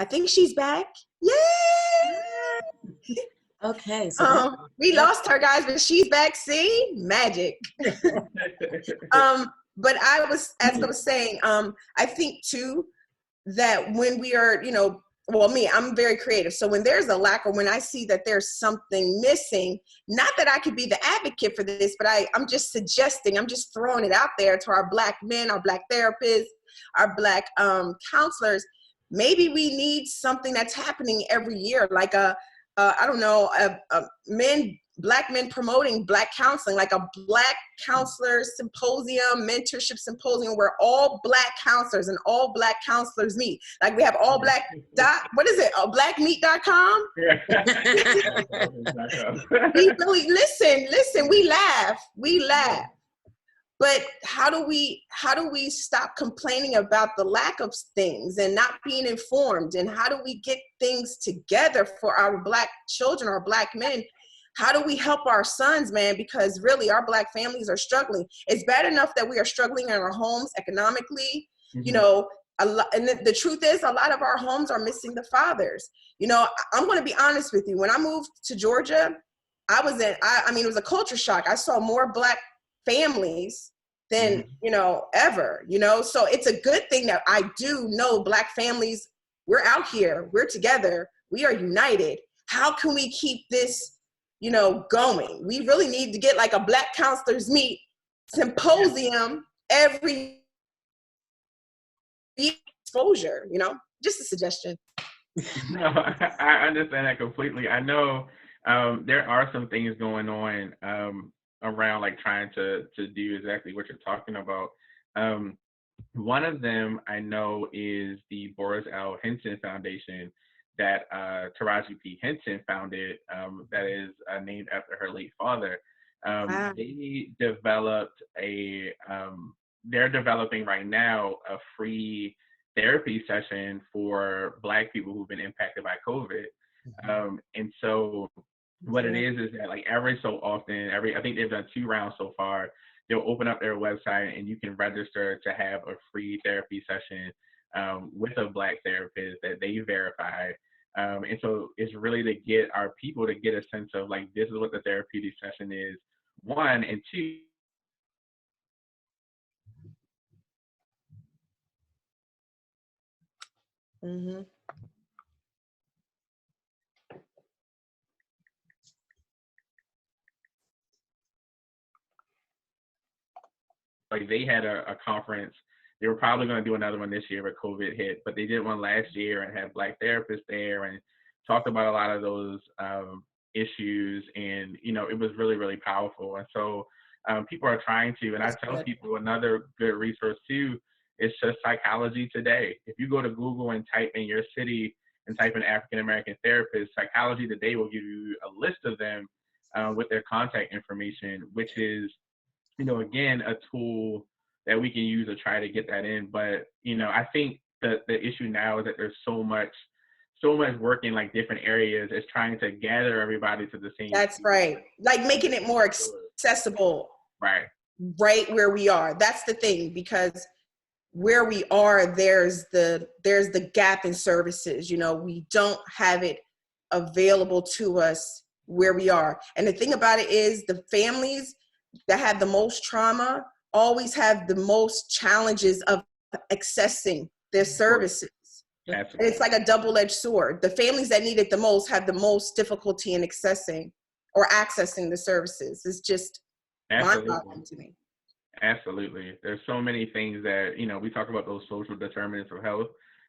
I think she's back. Yay! Okay, so we lost her, guys, but she's back. See, magic. But as I was saying, I think too that when we are, well, I'm very creative. So when there's a lack, or when I see that there's something missing, not that I could be the advocate for this, but I'm just suggesting, I'm just throwing it out there to our Black men, our Black therapists, our Black counselors. Maybe we need something that's happening every year, like I don't know, Black men promoting Black counseling, like a Black counselor symposium, mentorship symposium, where all Black counselors and all Black counselors meet. Like we have all Black blackmeet.com. We really listen, we laugh. But how do we stop complaining about the lack of things and not being informed? And how do we get things together for our Black children, our Black men? How do we help our sons, man? Because really our Black families are struggling. It's bad enough that we are struggling in our homes economically, and the truth is a lot of our homes are missing the fathers. I'm going to be honest with you. When I moved to Georgia, it was a culture shock. I saw more Black families than ever, so it's a good thing that I do know Black families, we're out here, we're together, we are united. How can we keep this going? We really need to get like a Black counselors meet symposium every exposure, just a suggestion. No, I understand that completely. I know there are some things going on around like trying to do exactly what you're talking about. One of them I know is the Boris L. Henson Foundation that Taraji P. Henson founded, that is named after her late father. Wow. They developed they're developing right now a free therapy session for Black people who've been impacted by COVID. And so what it is that like every so often, I think they've done 2 rounds so far, they'll open up their website and you can register to have a free therapy session with a Black therapist that they verify. And so it's really to get our people to get a sense of like, this is what the therapeutic session is, 1, and 2. Like they had a conference. They were probably going to do another one this year, but COVID hit. But they did one last year and had Black therapists there and talked about a lot of those issues. And it was really, really powerful. And so people are trying to. And I tell people another good resource too is just Psychology Today. If you go to Google and type in your city and type in African American therapist, Psychology Today will give you a list of them with their contact information, which is again, a tool that we can use to try to get that in. But, I think the issue now is that there's so much work in like different areas is trying to gather everybody to the same. That's right. Like making it more accessible. Right where we are. That's the thing, because where we are, there's the gap in services. We don't have it available to us where we are. And the thing about it is the families that have the most trauma always have the most challenges of accessing their services. And it's like a double-edged sword. The families that need it the most have the most difficulty in accessing the services. It's just mind-boggling to me. Absolutely. There's so many things that, we talk about those social determinants of health.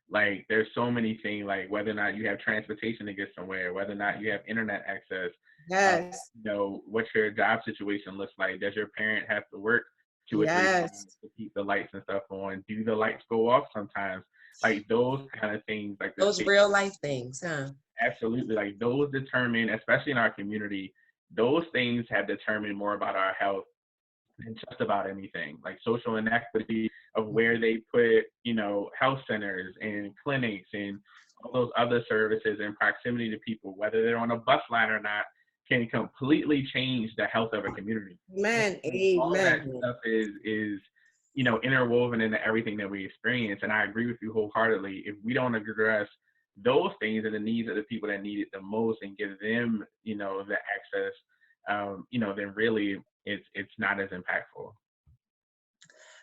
Like there's so many things, like whether or not you have transportation to get somewhere, whether or not you have internet access. Yes. What your job situation looks like. Does your parent have to work 2 or 3 times to keep the lights and stuff on? Do the lights go off sometimes? Like those kind of things. Like those real life things, huh? Absolutely. Like those determine, especially in our community, those things have determined more about our health than just about anything. Like social inequity of where they put, health centers and clinics and all those other services in proximity to people, whether they're on a bus line or not, can completely change the health of a community. Amen. All that stuff is interwoven into everything that we experience. And I agree with you wholeheartedly. If we don't address those things and the needs of the people that need it the most and give them, the access, then really it's not as impactful.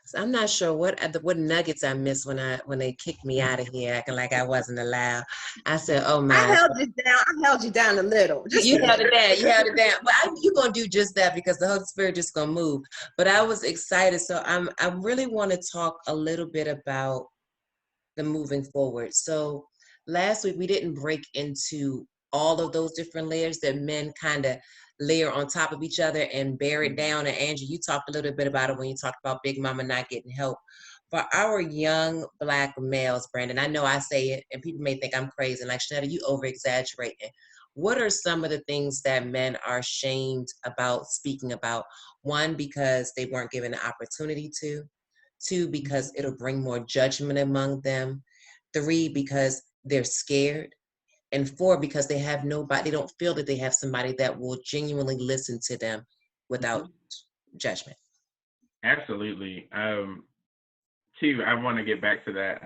So I'm not sure what nuggets I missed when they kicked me out of here, acting like I wasn't allowed. I said, "Oh I my." held you down. I held you down a little. You held it down. You held it down. But you're gonna do just that because the Holy Spirit just gonna move. But I was excited, so I really want to talk a little bit about the moving forward. So last week we didn't break into all of those different layers that men kind of layer on top of each other and bear it down. And Angie, you talked a little bit about it when you talked about Big Mama not getting help. For our young Black males, Brandon, I know I say it and people may think I'm crazy, like Shenetta, you over exaggerating. What are some of the things that men are ashamed about speaking about? One, because they weren't given the opportunity to. Two, because it'll bring more judgment among them. Three, because they're scared. And four, because they have nobody, they don't feel that they have somebody that will genuinely listen to them without judgment. Absolutely. Two, I want to get back to that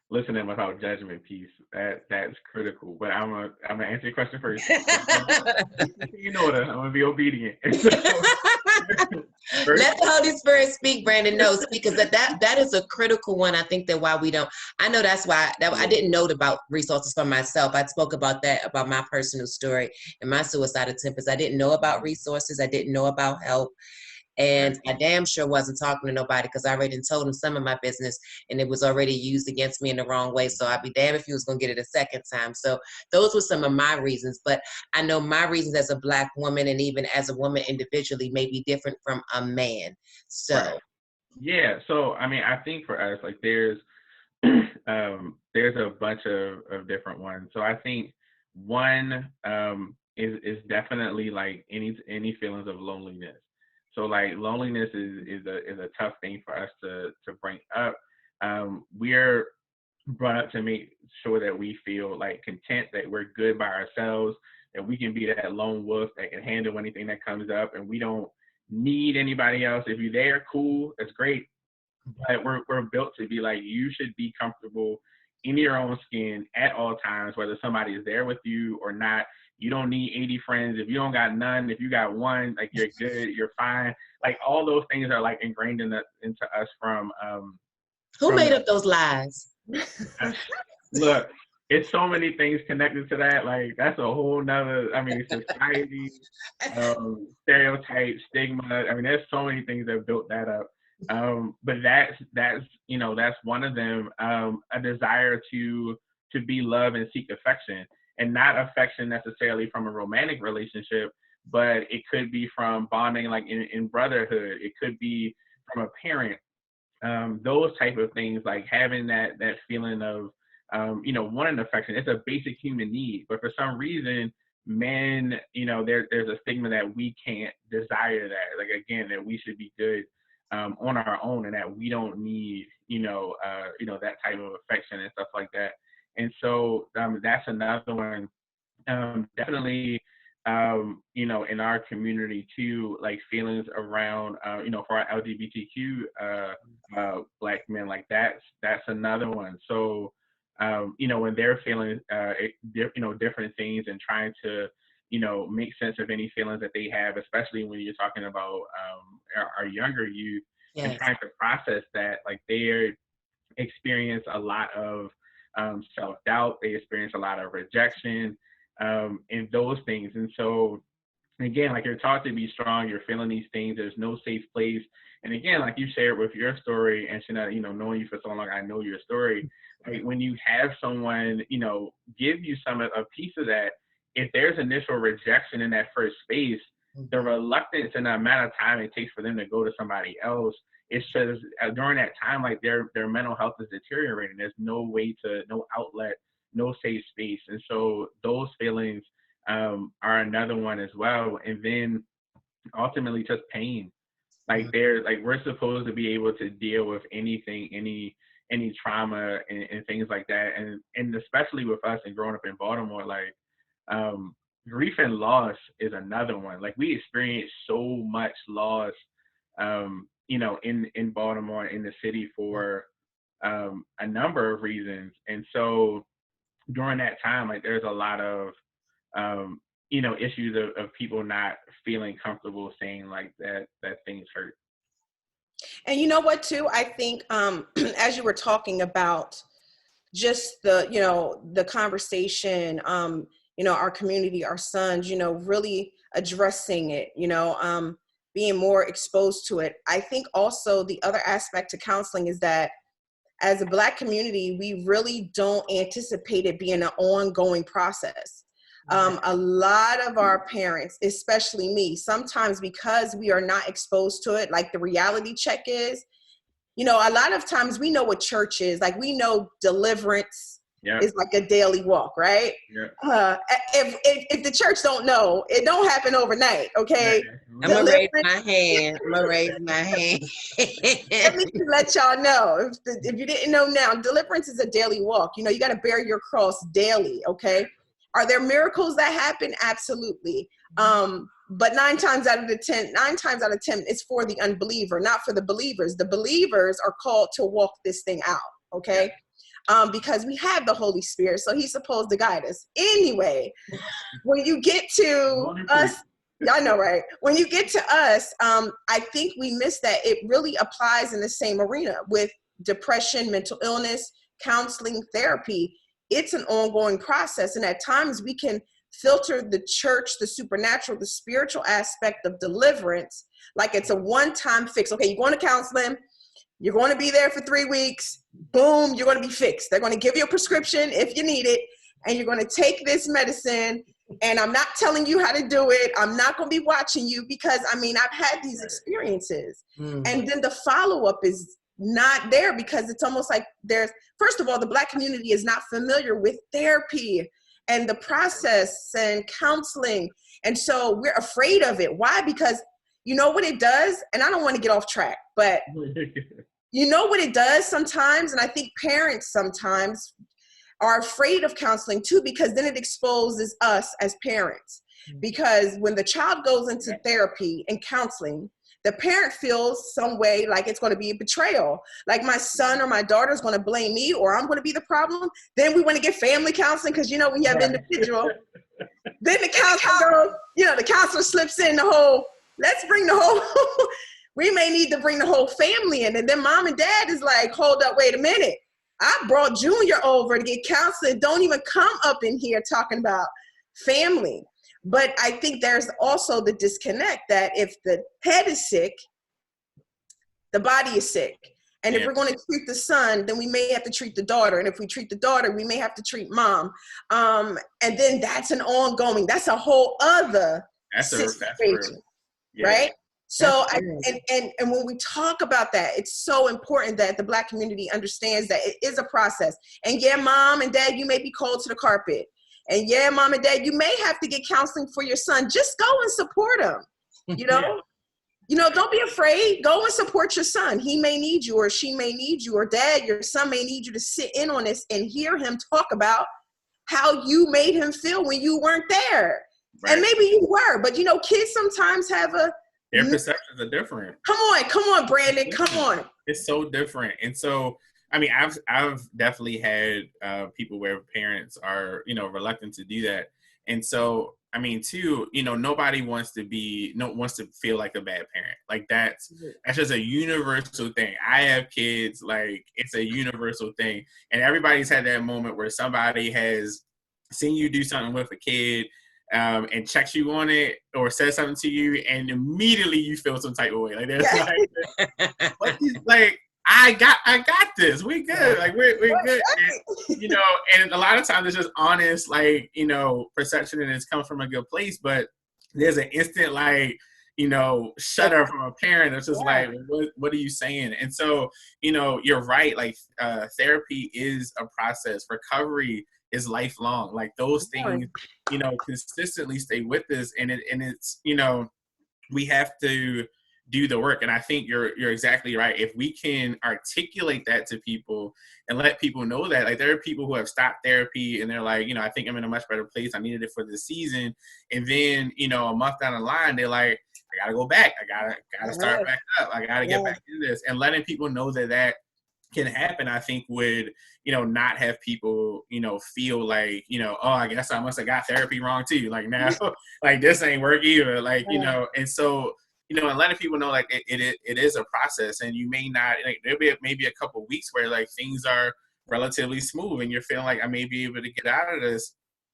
listening without judgment piece. That's critical. But I'm gonna answer your question first. You know what? I'm gonna be obedient. Let the Holy Spirit speak, Brandon. No, because that is a critical one. I think that why we don't. I know that's why I didn't note about resources for myself. I spoke about that, about my personal story and my suicide attempts. I didn't know about resources. I didn't know about help. And I damn sure wasn't talking to nobody because I already told him some of my business and it was already used against me in the wrong way. So I'd be damned if he was going to get it a second time. So those were some of my reasons. But I know my reasons as a Black woman and even as a woman individually may be different from a man. So. Right. Yeah. So, I think for us, like there's a bunch of different ones. So I think one is definitely like any feelings of loneliness. So like loneliness is a tough thing for us to bring up. We're brought up to make sure that we feel like content, that we're good by ourselves, that we can be that lone wolf that can handle anything that comes up, and we don't need anybody else. If you're there, cool, that's great. But we're built to be like, you should be comfortable in your own skin at all times, whether somebody is there with you or not. You don't need 80 friends. If you don't got none, if you got one, like you're good, you're fine. Like all those things are like ingrained into us from Who made up those lies? Look, it's so many things connected to that. Like that's a whole nother, society, stereotypes, stigma. There's so many things that built that up. But that's one of them. A desire to be loved and seek affection, and not affection necessarily from a romantic relationship, but it could be from bonding, like in brotherhood. It could be from a parent. Those type of things, like having that feeling of wanting affection. It's a basic human need, but for some reason, men, there's a stigma that we can't desire that. Like again, that we should be good on our own, and that we don't need that type of affection and stuff like that. And so that's another one. Definitely, in our community too, like feelings around, for our LGBTQ Black men, like that's another one. So, when they're feeling, different things and trying to, make sense of any feelings that they have, especially when you're talking about our younger youth, Yes. and trying to process that, like they experience a lot of self-doubt, they experience a lot of rejection, and those things. And so again, like you're taught to be strong, you're feeling these things, there's no safe place. And again, like you shared with your story, and Shenetta, knowing you for so long, I know your story. Like when you have someone, give you a piece of that, if there's initial rejection in that first space, the reluctance and the amount of time it takes for them to go to somebody else, it's just during that time, like their mental health is deteriorating. There's no outlet, no safe space. And so those feelings are another one as well. And then ultimately just pain. Like we're supposed to be able to deal with anything, any trauma and things like that. And especially with us and growing up in Baltimore, like grief and loss is another one. Like we experience so much loss, in Baltimore, in the city, for a number of reasons. And so during that time, like there's a lot of, issues of people not feeling comfortable saying like that things hurt. And you know what, too? I think as you were talking about just the conversation, our community, our sons, really addressing it, being more exposed to it. I think also the other aspect to counseling is that as a Black community, we really don't anticipate it being an ongoing process. A lot of our parents, especially me, sometimes because we are not exposed to it, like the reality check is, a lot of times we know what church is. Like we know deliverance is like a daily walk, right? If the church don't know, it don't happen overnight, okay? I'm going to raise my hand. Let me let y'all know. If you didn't know now, deliverance is a daily walk. You got to bear your cross daily, okay? Are there miracles that happen? Absolutely. But nine times out of 10, it's for the unbeliever, not for the believers. The believers are called to walk this thing out, okay? Because we have the Holy Spirit, so he's supposed to guide us. Anyway, when you get to us, y'all know, right? When you get to us, I think we miss that. It really applies in the same arena with depression, mental illness, counseling, therapy. It's an ongoing process. And at times we can filter the church, the supernatural, the spiritual aspect of deliverance like it's a one-time fix. Okay, you're going to counseling, you're going to be there for 3 weeks, boom, you're going to be fixed. They're going to give you a prescription if you need it, and you're going to take this medicine, and I'm not telling you how to do it. I'm not going to be watching you because, I've had these experiences. And then the follow-up is not there because it's almost like first of all, the Black community is not familiar with therapy and the process and counseling. And so we're afraid of it. Why? Because you know what it does? And I don't want to get off track, but you know what it does sometimes? And I think parents sometimes are afraid of counseling too, because then it exposes us as parents. Because when the child goes into therapy and counseling, the parent feels some way like it's going to be a betrayal. Like my son or my daughter is going to blame me or I'm going to be the problem. Then we want to get family counseling because, when you have individual, then the counselor goes, the counselor slips in the whole, let's bring the whole, we may need to bring the whole family in. And then mom and dad is like, hold up, wait a minute. I brought Junior over to get counseling. Don't even come up in here talking about family. But I think there's also the disconnect that if the head is sick, the body is sick. And if we're going to treat the son, then we may have to treat the daughter. And if we treat the daughter, we may have to treat mom. And then that's an ongoing, that's a whole other situation, right? So, and when we talk about that, it's so important that the Black community understands that it is a process. And mom and dad, you may be called to the carpet. And mom and dad, you may have to get counseling for your son. Just go and support him. Don't be afraid. Go and support your son. He may need you or she may need you, or dad, your son may need you to sit in on this and hear him talk about how you made him feel when you weren't there. Right. And maybe you were, but kids sometimes have their perceptions are different. Come on, Brandon, come on. It's so different. And so, I've definitely had people where parents are, reluctant to do that. And so, too, nobody wants to feel like a bad parent. Like that's just a universal thing. I have kids, like it's a universal thing. And everybody's had that moment where somebody has seen you do something with a kid and checks you on it or says something to you, and immediately you feel some type of way. Like there's like I got this. We good. Like we're good. And, and a lot of times it's just honest, like, perception, and it comes from a good place. But there's an instant shudder from a parent that's just like, what are you saying? And so, you're right. Like therapy is a process. Recovery is lifelong. Like those things, consistently stay with us. And it's, we have to do the work. And I think you're exactly right. If we can articulate that to people and let people know that, like there are people who have stopped therapy and they're like, I think I'm in a much better place. I needed it for this season. And then, a month down the line, they're like, I gotta go back. I gotta start back up. I gotta get back into this. And letting people know that can happen, I think would, not have people, feel like, oh, I guess I must have got therapy wrong too. Like now, like this ain't work either. Like, and so, and letting people know like it is a process, and you may not, like, there'll be maybe a couple weeks where like things are relatively smooth and you're feeling like I may be able to get out of this,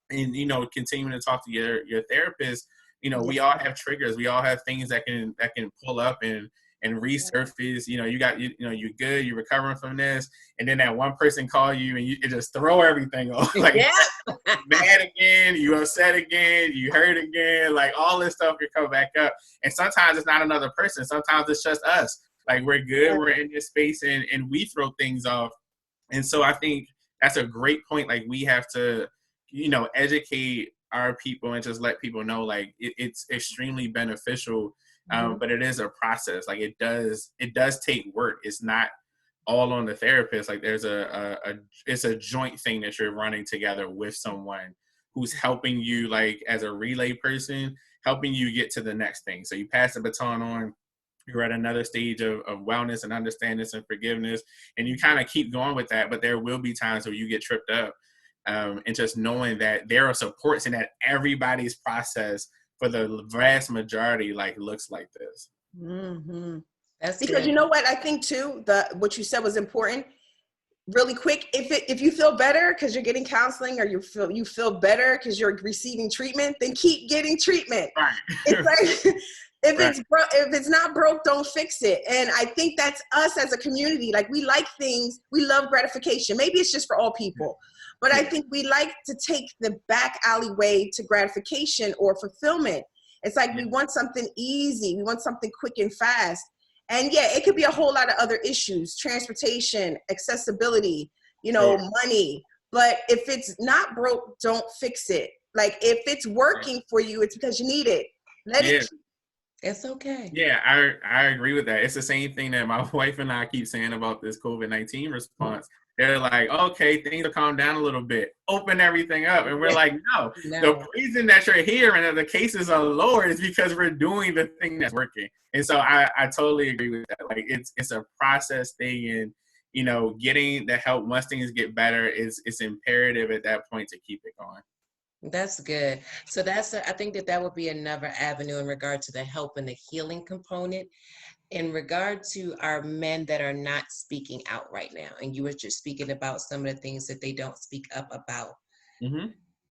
and, continuing to talk to your therapist. We all have triggers. We all have things that can pull up and resurface. You're good, you're recovering from this, and then that one person call you and you just throw everything off. Like mad again, you upset again, you hurt again, like all this stuff can come back up. And sometimes it's not another person, sometimes it's just us. Like we're good, we're in this space, and we throw things off. And so I think that's a great point. Like we have to, educate our people and just let people know like it's extremely beneficial. But it is a process. Like it does take work. It's not all on the therapist. Like there's it's a joint thing that you're running together with someone who's helping you, like as a relay person, helping you get to the next thing. So you pass the baton on, you're at another stage of wellness and understanding and forgiveness, and you kind of keep going with that. But there will be times where you get tripped up, and just knowing that there are supports and that everybody's process for the vast majority like looks like this. Mm-hmm. That's because good. You know what I think too, what you said was important. Really quick, if you feel better because you're getting counseling, or you feel better because you're receiving treatment, then keep getting treatment. Right. It's like if it's not broke, don't fix it. And I think that's us as a community. Like we like things, we love gratification. Maybe it's just for all people, but I think we like to take the back alleyway to gratification or fulfillment. It's like we want something easy, we want something quick and fast. And it could be a whole lot of other issues: transportation, accessibility, money. But if it's not broke, don't fix it. Like if it's working for you, it's because you need it. Let it. It's okay. Yeah, I agree with that. It's the same thing that my wife and I keep saying about this COVID-19 response. They're like, okay, things will calm down a little bit, open everything up. And we're like, no. The reason that you're here and that the cases are lower is because we're doing the thing that's working. And so I totally agree with that. Like it's a process thing, and, getting the help once things get better it's imperative at that point to keep it going. That's good. So I think that would be another avenue in regard to the help and the healing component. In regard to our men that are not speaking out right now, and you were just speaking about some of the things that they don't speak up about. Mm-hmm.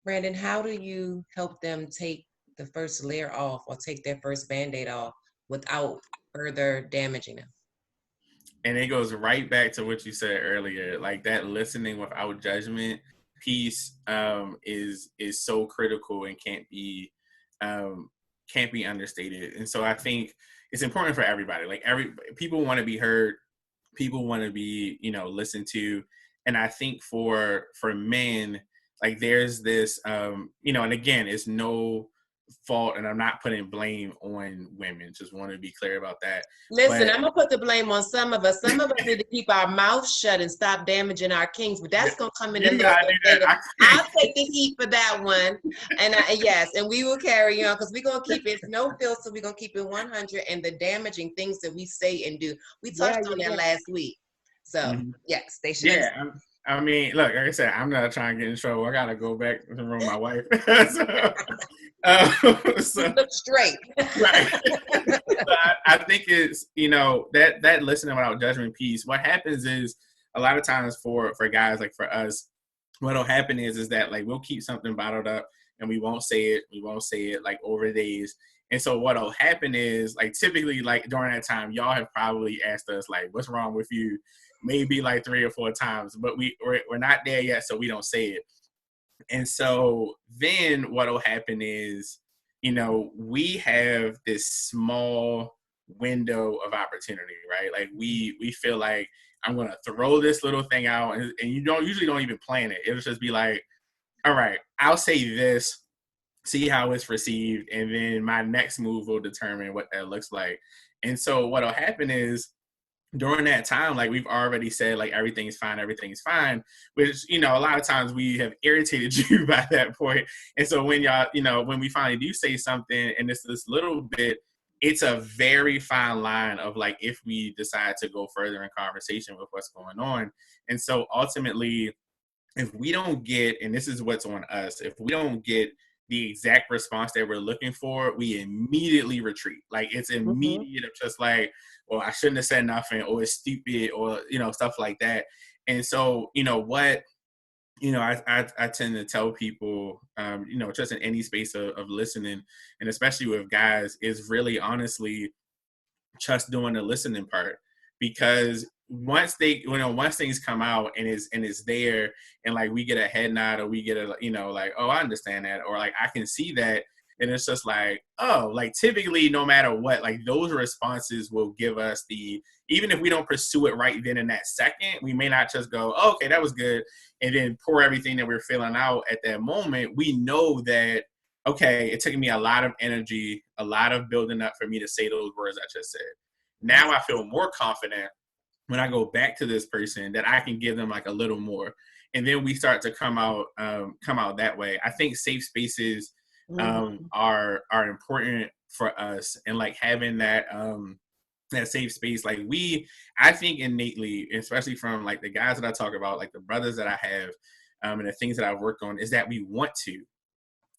Brandon, how do you help them take the first layer off or take their first Band-Aid off without further damaging them? And it goes right back to what you said earlier, like that listening without judgment piece is so critical and can't be understated. And so I think it's important for everybody. Like people want to be heard, people want to be listened to. And I think for men, like there's this and again, it's no fault, and I'm not putting blame on women. Just want to be clear about that. Listen, I'm gonna put the blame on some of us. Some of us need to keep our mouth shut and stop damaging our kings. But that's gonna come in a little bit later. I'll take the heat for that one. And and we will carry on because we're gonna keep it no filter. We're gonna keep it 100. And the damaging things that we say and do, we touched on that last week. So they should. Yeah. I mean, look, like I said, I'm not trying to get in trouble. I gotta go back to the room with my wife. So straight. Right. So I think it's that listening without judgment piece. What happens is a lot of times for guys, like for us, what'll happen is that like we'll keep something bottled up and we won't say it like over days. And so what'll happen is like typically like during that time, y'all have probably asked us like, what's wrong with you? Maybe like 3 or 4 times, but we're not there yet, so we don't say it. And so then what'll happen is, we have this small window of opportunity, right? Like we feel like I'm gonna throw this little thing out, and you usually don't even plan it. It'll just be like, all right, I'll say this, see how it's received, and then my next move will determine what that looks like. And so what'll happen is, during that time, like we've already said, like everything's fine, which, a lot of times we have irritated you by that point. And so when y'all, when we finally do say something and it's this little bit, it's a very fine line of like, if we decide to go further in conversation with what's going on. And so ultimately, if we don't get, and this is what's on us, if we don't get the exact response that we're looking for, we immediately retreat. Like, it's immediate of just like, well, I shouldn't have said nothing, or it's stupid, or, you know, stuff like that. And so, you know, what, you know, I tend to tell people, you know, just in any space of listening, and especially with guys, is really honestly just doing the listening part. Because once they, you know, once things come out and it's there, and like we get a head nod, or we get a, you know, like, oh, I understand that, or like I can see that, and it's just like, oh, like typically no matter what, like those responses will give us the, even if we don't pursue it right then in that second, we may not just go, oh, okay, that was good, and then pour everything that we're feeling out at that moment. We know that, okay, it took me a lot of energy, a lot of building up for me to say those words I just said. Now I feel more confident when I go back to this person that I can give them like a little more, and then we start to come out that way. I think safe spaces are important for us, and like having that that safe space. Like I think innately, especially from like the guys that I talk about, like the brothers that I have, and the things that I've worked on, is that we want to.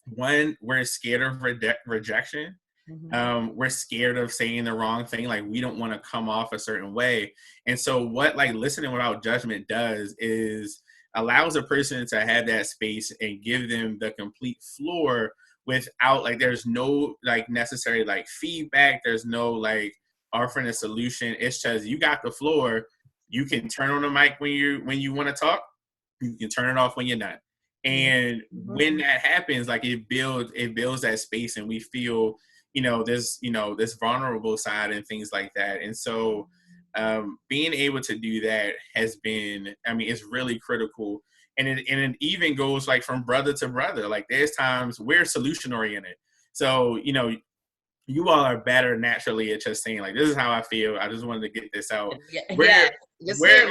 One, we're scared of rejection. We're scared of saying the wrong thing. Like, we don't want to come off a certain way. And so what like listening without judgment does is allows a person to have that space and give them the complete floor without like, there's no like necessary like feedback. There's no like offering a solution. It's just, you got the floor. You can turn on the mic when you want to talk. You can turn it off when you're not. And when that happens, like it builds that space, and we feel, you know, this vulnerable side and things like that. And so being able to do that has been, I mean, it's really critical. And it even goes like from brother to brother. Like there's times we're solution oriented. So, you know, you all are better naturally at just saying like, this is how I feel. I just wanted to get this out. We're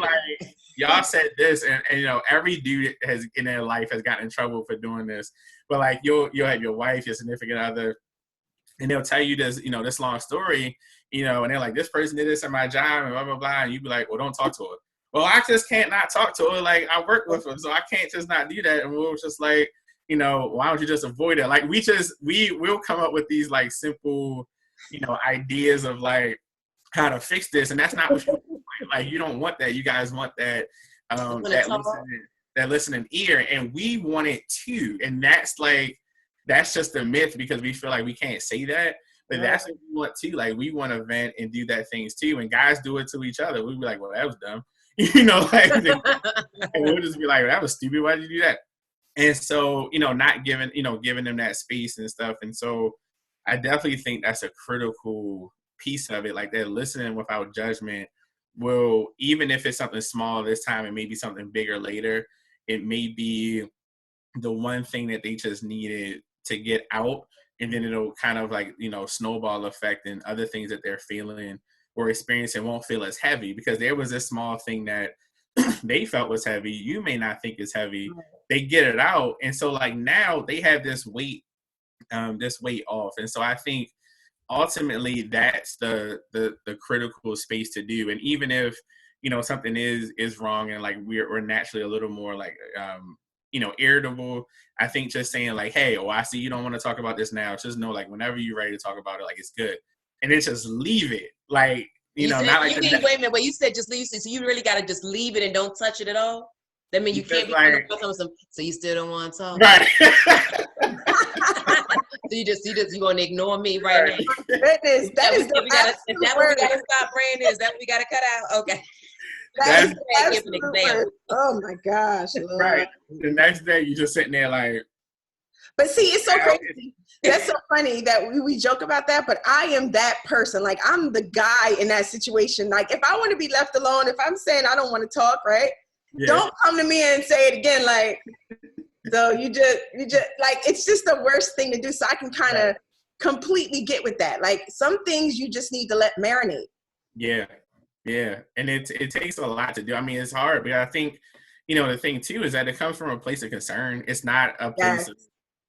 like, y'all said this, and you know, every dude has in their life has gotten in trouble for doing this. But like you'll have your wife, your significant other, and they'll tell you this, you know, this long story, you know, and they're like, this person did this at my job and blah, blah, blah. And you'd be like, well, don't talk to her. Well, I just can't not talk to her. Like, I work with her, so I can't just not do that. And we're just like, you know, why don't you just avoid it? Like, we'll come up with these like simple, you know, ideas of like how to fix this. And that's not what you want. Like, you don't want that. You guys want that, that listening ear. And we want it too. And that's just a myth, because we feel like we can't say that. But that's what we want too. Like, we want to vent and do that things too. And guys do it to each other. We'd be like, well, that was dumb. You know, like, and we'll just be like, that was stupid. Why did you do that? And so, you know, not giving them that space and stuff. And so I definitely think that's a critical piece of it. Like, that listening without judgment will, even if it's something small this time, it may be something bigger later. It may be the one thing that they just needed to get out. And then it'll kind of like, you know, snowball effect, and other things that they're feeling or experiencing won't feel as heavy, because there was this small thing that they felt was heavy. You may not think is heavy. They get it out. And so like now they have this weight off. And so I think ultimately that's the critical space to do. And even if, you know, something is wrong, and like we're naturally a little more like, you know, irritable, I think just saying like, hey, oh, I see you don't want to talk about this now. Just know, like, whenever you're ready to talk about it, like, it's good. And then just leave it. Like, you know, said, not like wait a minute, but you said just leave it. So you really got to just leave it and don't touch it at all? That means you can't be like, so you still don't want to talk? Right. So you want to ignore me right now? Goodness, is that what we got to stop, Brandon? Is that what we got to cut out? Okay. That's give an example. Oh my gosh. Lord. Right. The next day you're just sitting there like. But see, it's so crazy. That's so funny that we joke about that, but I am that person. Like, I'm the guy in that situation. Like, if I want to be left alone, if I'm saying I don't want to talk, right? Yeah. Don't come to me and say it again. Like, so you just like, it's just the worst thing to do. So I can kind of completely get with that. Like, some things you just need to let marinate. Yeah. Yeah. And it takes a lot to do. I mean, it's hard, but I think, you know, the thing too is that it comes from a place of concern. It's not a place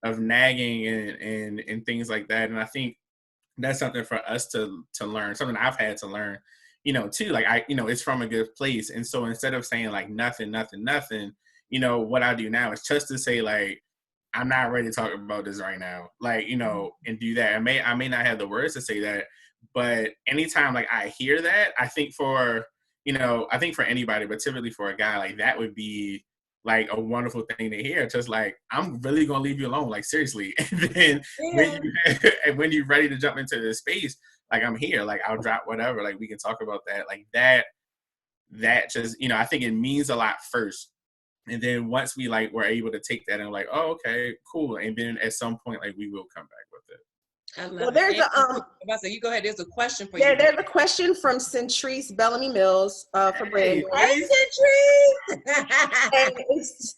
of nagging and things like that. And I think that's something for us to learn, something I've had to learn, too. Like it's from a good place. And so instead of saying like nothing, what I do now is just to say like, I'm not ready to talk about this right now. Like, and do that. I may not have the words to say that, but anytime like I hear that, I think for anybody, but typically for a guy, like that would be like a wonderful thing to hear. Just like, I'm really gonna leave you alone, like seriously. And then when you're ready to jump into this space, like I'm here, like I'll drop whatever, like we can talk about that. Like that just, I think it means a lot first. And then once we like were able to take that and like, oh, okay, cool. And then at some point, like we will come back with it. I love Well, there's you go ahead. There's a question for you. you. There's a question from Centrice Bellamy Mills for Brandon. Hey, Centrice. And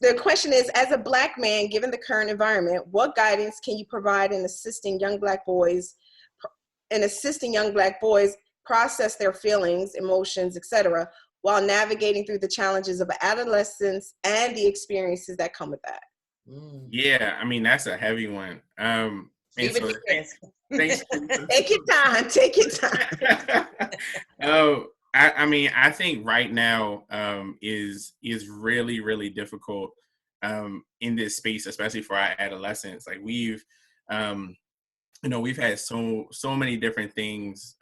the question is, as a Black man, given the current environment, what guidance can you provide in assisting young Black boys process their feelings, emotions, etc., while navigating through the challenges of adolescence and the experiences that come with that? Yeah, I mean, that's a heavy one. Thanks. Take your time. Take your time. I mean, I think right now is really, really difficult in this space, especially for our adolescents. Like we've had so many different things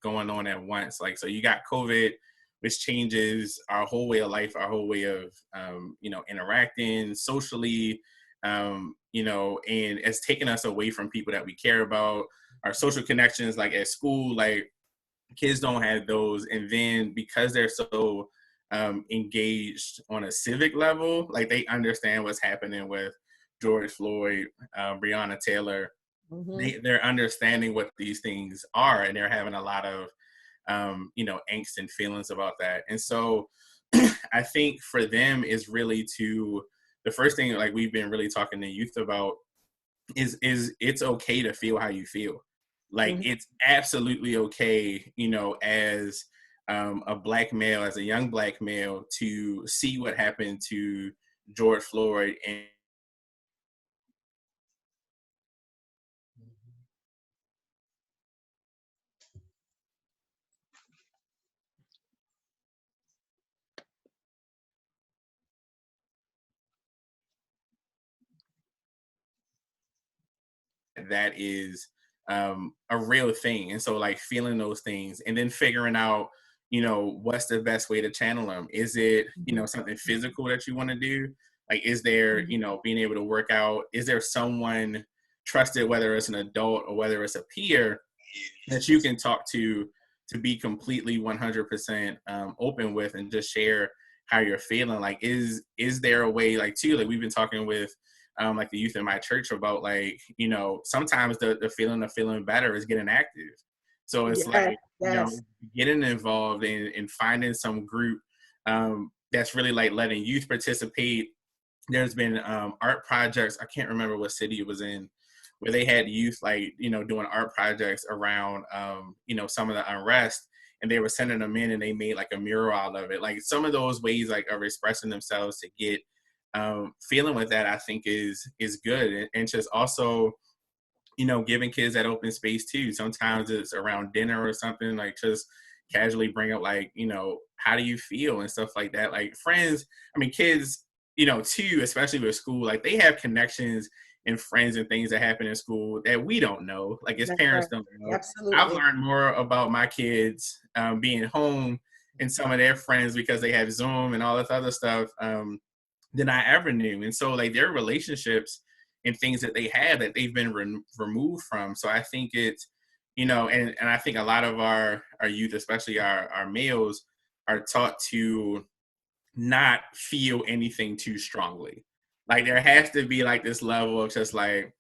going on at once. Like, so you got COVID, which changes our whole way of life, our whole way of interacting socially, and it's taken us away from people that we care about, our social connections, like at school, like kids don't have those. And then because they're so engaged on a civic level, like they understand what's happening with George Floyd, Breonna Taylor. Mm-hmm. They're understanding what these things are, and they're having a lot of angst and feelings about that. And so I think for them is really the first thing, like we've been really talking to youth about is it's okay to feel how you feel. Like it's absolutely okay, as a Black male, as a young Black male, to see what happened to George Floyd and that is a real thing. And so like feeling those things and then figuring out, what's the best way to channel them. Is it, something physical that you want to do? Like, is there, being able to work out? Is there someone trusted, whether it's an adult or whether it's a peer, that you can talk to be completely 100% open with and just share how you're feeling? Like, is there a way, like, too, like we've been talking with like the youth in my church about, like, sometimes the feeling of feeling better is getting active. So it's getting involved in finding some group that's really like letting youth participate. There's been art projects. I can't remember what city it was in, where they had youth like, doing art projects around, some of the unrest, and they were sending them in and they made like a mural out of it. Like some of those ways like of expressing themselves to get feeling with that, I think is good. And just also, giving kids that open space too. Sometimes it's around dinner or something, like just casually bring up like, how do you feel and stuff like that. Like friends, I mean, kids, too, especially with school, like they have connections and friends and things that happen in school that we don't know. Like as parents don't know. Absolutely. I've learned more about my kids being home and some of their friends because they have Zoom and all this other stuff than I ever knew. And so like their relationships and things that they have that they've been removed from. So I think it's, and I think a lot of our youth, especially our males, are taught to not feel anything too strongly. Like there has to be like this level of just like,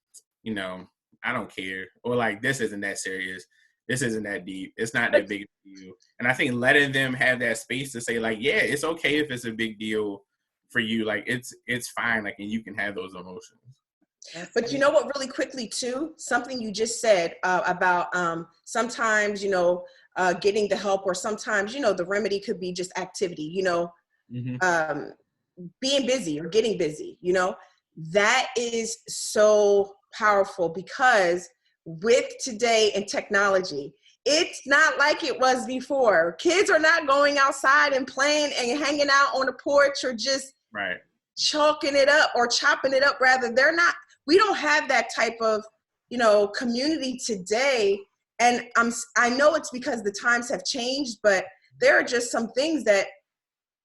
I don't care. Or like, this isn't that serious. This isn't that deep. It's not that big a deal. And I think letting them have that space to say like, yeah, it's okay if it's a big deal for you. Like it's fine. Like, and you can have those emotions. But you know what, really quickly too, something you just said about sometimes, getting the help, or sometimes, the remedy could be just activity, being busy or getting busy, that is so powerful, because with today and technology. It's not like it was before. Kids are not going outside and playing and hanging out on the porch or just Right. chalking it up or chopping it up. Rather, we don't have that type of, community today. And I know it's because the times have changed, but there are just some things that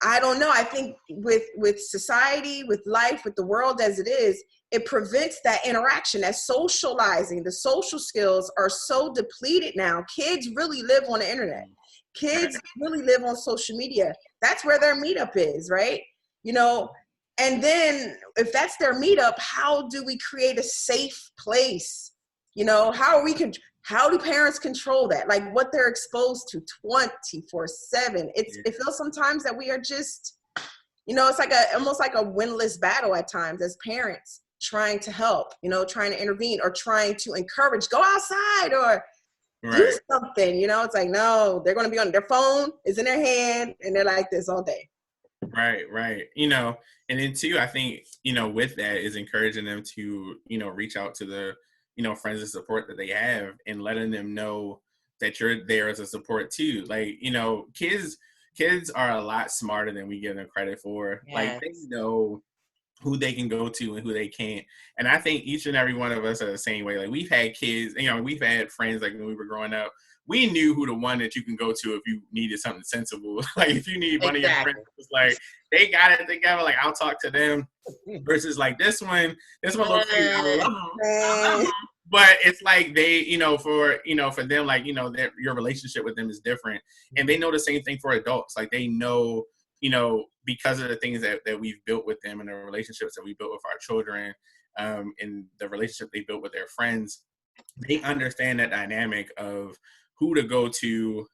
I don't know. I think with society, with life, with the world as it is, it prevents that interaction, that socializing. The social skills are so depleted now. Kids really live on the internet. Kids really live on social media. That's where their meetup is, right? And then if that's their meetup, how do we create a safe place? How do parents control that? Like what they're exposed to 24/7. It feels sometimes that we are just, it's like almost like a winless battle at times as parents trying to help, trying to intervene or trying to encourage, go outside or do something, it's like, no, they're going to be on their phone is in their hand and they're like this all day. Right. And then too, I think, with that is encouraging them to, reach out to the, friends and support that they have and letting them know that you're there as a support too. Like, kids are a lot smarter than we give them credit for. Yes. Like they know who they can go to and who they can't. And I think each and every one of us are the same way. Like we've had kids, we've had friends like when we were growing up, we knew who the one that you can go to if you needed something sensible. Like if you need one of your friends, it's like they got it together. Like I'll talk to them. Versus like this one looks cute. I love them. But it's like they, for them, like your relationship with them is different, and they know the same thing for adults. Like they know, because of the things that we've built with them and the relationships that we built with our children, and the relationship they built with their friends, they understand that dynamic of who to go to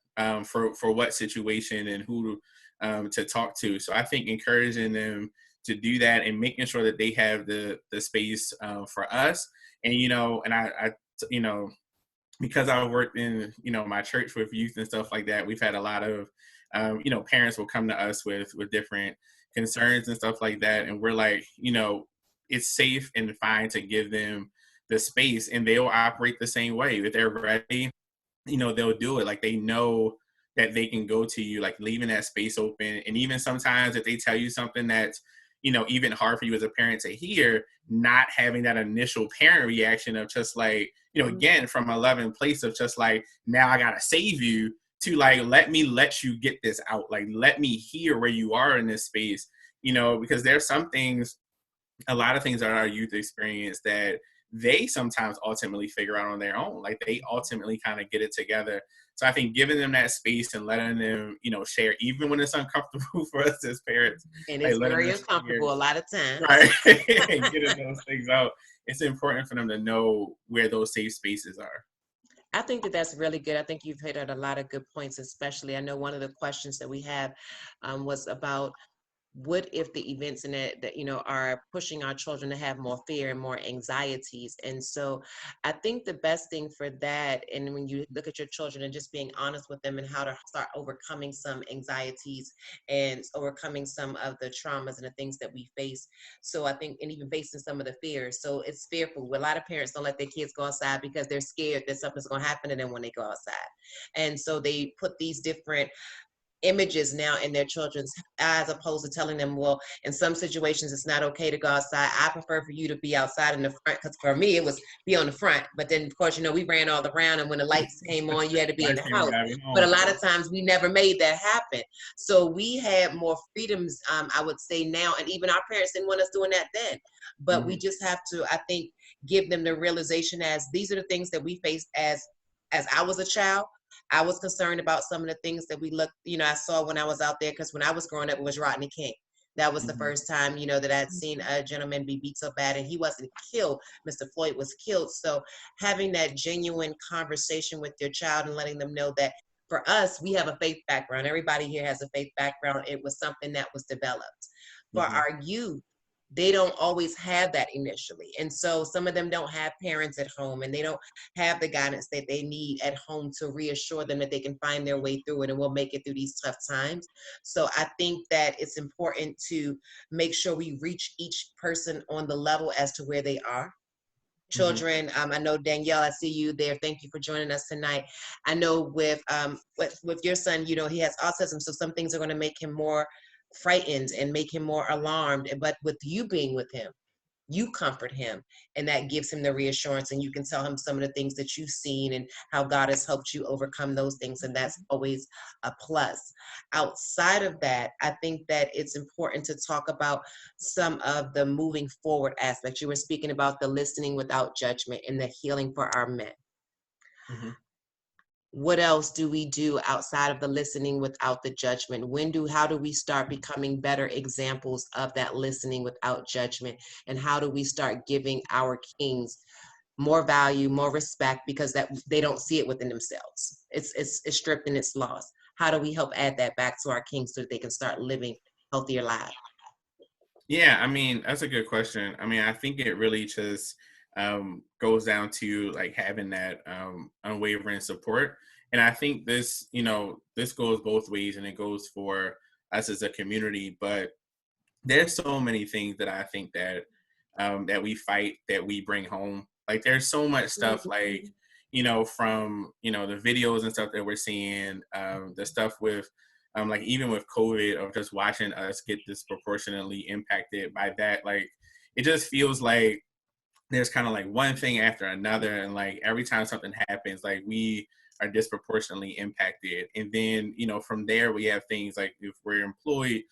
for what situation and who to talk to. So I think encouraging them to do that and making sure that they have the space for us. And, and I because I worked in, my church with youth and stuff like that, we've had a lot of, parents will come to us with different concerns and stuff like that. And we're like, it's safe and fine to give them the space and they'll operate the same way. If they're ready, they'll do it. Like they know that they can go to you, like leaving that space open. And even sometimes if they tell you something that's, even hard for you as a parent to hear, not having that initial parent reaction of just like, again, from a loving place of just like, now I got to save you to like, let you get this out. Like, let me hear where you are in this space, because there's some things, a lot of things that our youth experience that they sometimes ultimately figure out on their own. Like they ultimately kind of get it together. So I think giving them that space and letting them, share, even when it's uncomfortable for us as parents. And it's very uncomfortable a lot of times. Right. And getting those things out. It's important for them to know where those safe spaces are. I think that that's really good. I think you've hit at a lot of good points, especially. I know one of the questions that we have was about what if the events in it that are pushing our children to have more fear and more anxieties. And so I think the best thing for that, and when you look at your children and just being honest with them and how to start overcoming some anxieties and overcoming some of the traumas and the things that we face. So I think, and even facing some of the fears. So it's fearful. A lot of parents don't let their kids go outside because they're scared that something's going to happen to them when they go outside. And so they put these different images now in their children's eyes, opposed to telling them, well, in some situations it's not okay to go outside. I prefer for you to be outside in the front, because for me it was be on the front. But then of course, we ran all around, and when the lights came on, you had to be in the house. But a lot of times we never made that happen. So we had more freedoms, I would say now, and even our parents didn't want us doing that then. But we just have to, I think, give them the realization as these are the things that we faced as I was a child. I was concerned about some of the things that we looked, I saw when I was out there, because when I was growing up, it was Rodney King. That was the first time, that I'd seen a gentleman be beat so bad, and he wasn't killed. Mr. Floyd was killed. So having that genuine conversation with your child and letting them know that for us, we have a faith background. Everybody here has a faith background. It was something that was developed. For our youth, they don't always have that initially. And so some of them don't have parents at home, and they don't have the guidance that they need at home to reassure them that they can find their way through it and will make it through these tough times. So I think that it's important to make sure we reach each person on the level as to where they are. children. I know Danielle, I see you there. Thank you for joining us tonight. I know with your son, you know, he has autism, so some things are going to make him more frightened and make him more alarmed. But with you being with him, you comfort him, and that gives him the reassurance, and you can tell him some of the things that you've seen and how God has helped you overcome those things, and that's always a plus. Outside of that, I think that it's important to talk about some of the moving forward aspects. You were speaking about the listening without judgment and the healing for our men. Mm-hmm. What else do we do outside of the listening without the judgment? How do we start becoming better examples of that listening without judgment? And how do we start giving our kings more value, more respect, because that they don't see it within themselves? It's stripped and it's lost. How do we help add that back to our kings so that they can start living healthier lives? Yeah, I mean, that's a good question. I mean, I think it really just goes down to like having that unwavering support. And I think this, you know, this goes both ways, and it goes for us as a community. But there's so many things that I think that that we fight, that we bring home. Like there's so much stuff, like, you know, from, you know, the videos and stuff that we're seeing, the stuff with like even with COVID, of just watching us get disproportionately impacted by that. Like it just feels like there's kind of like one thing after another, and like every time something happens, like we are disproportionately impacted. And then, you know, from there we have things like if we're employed,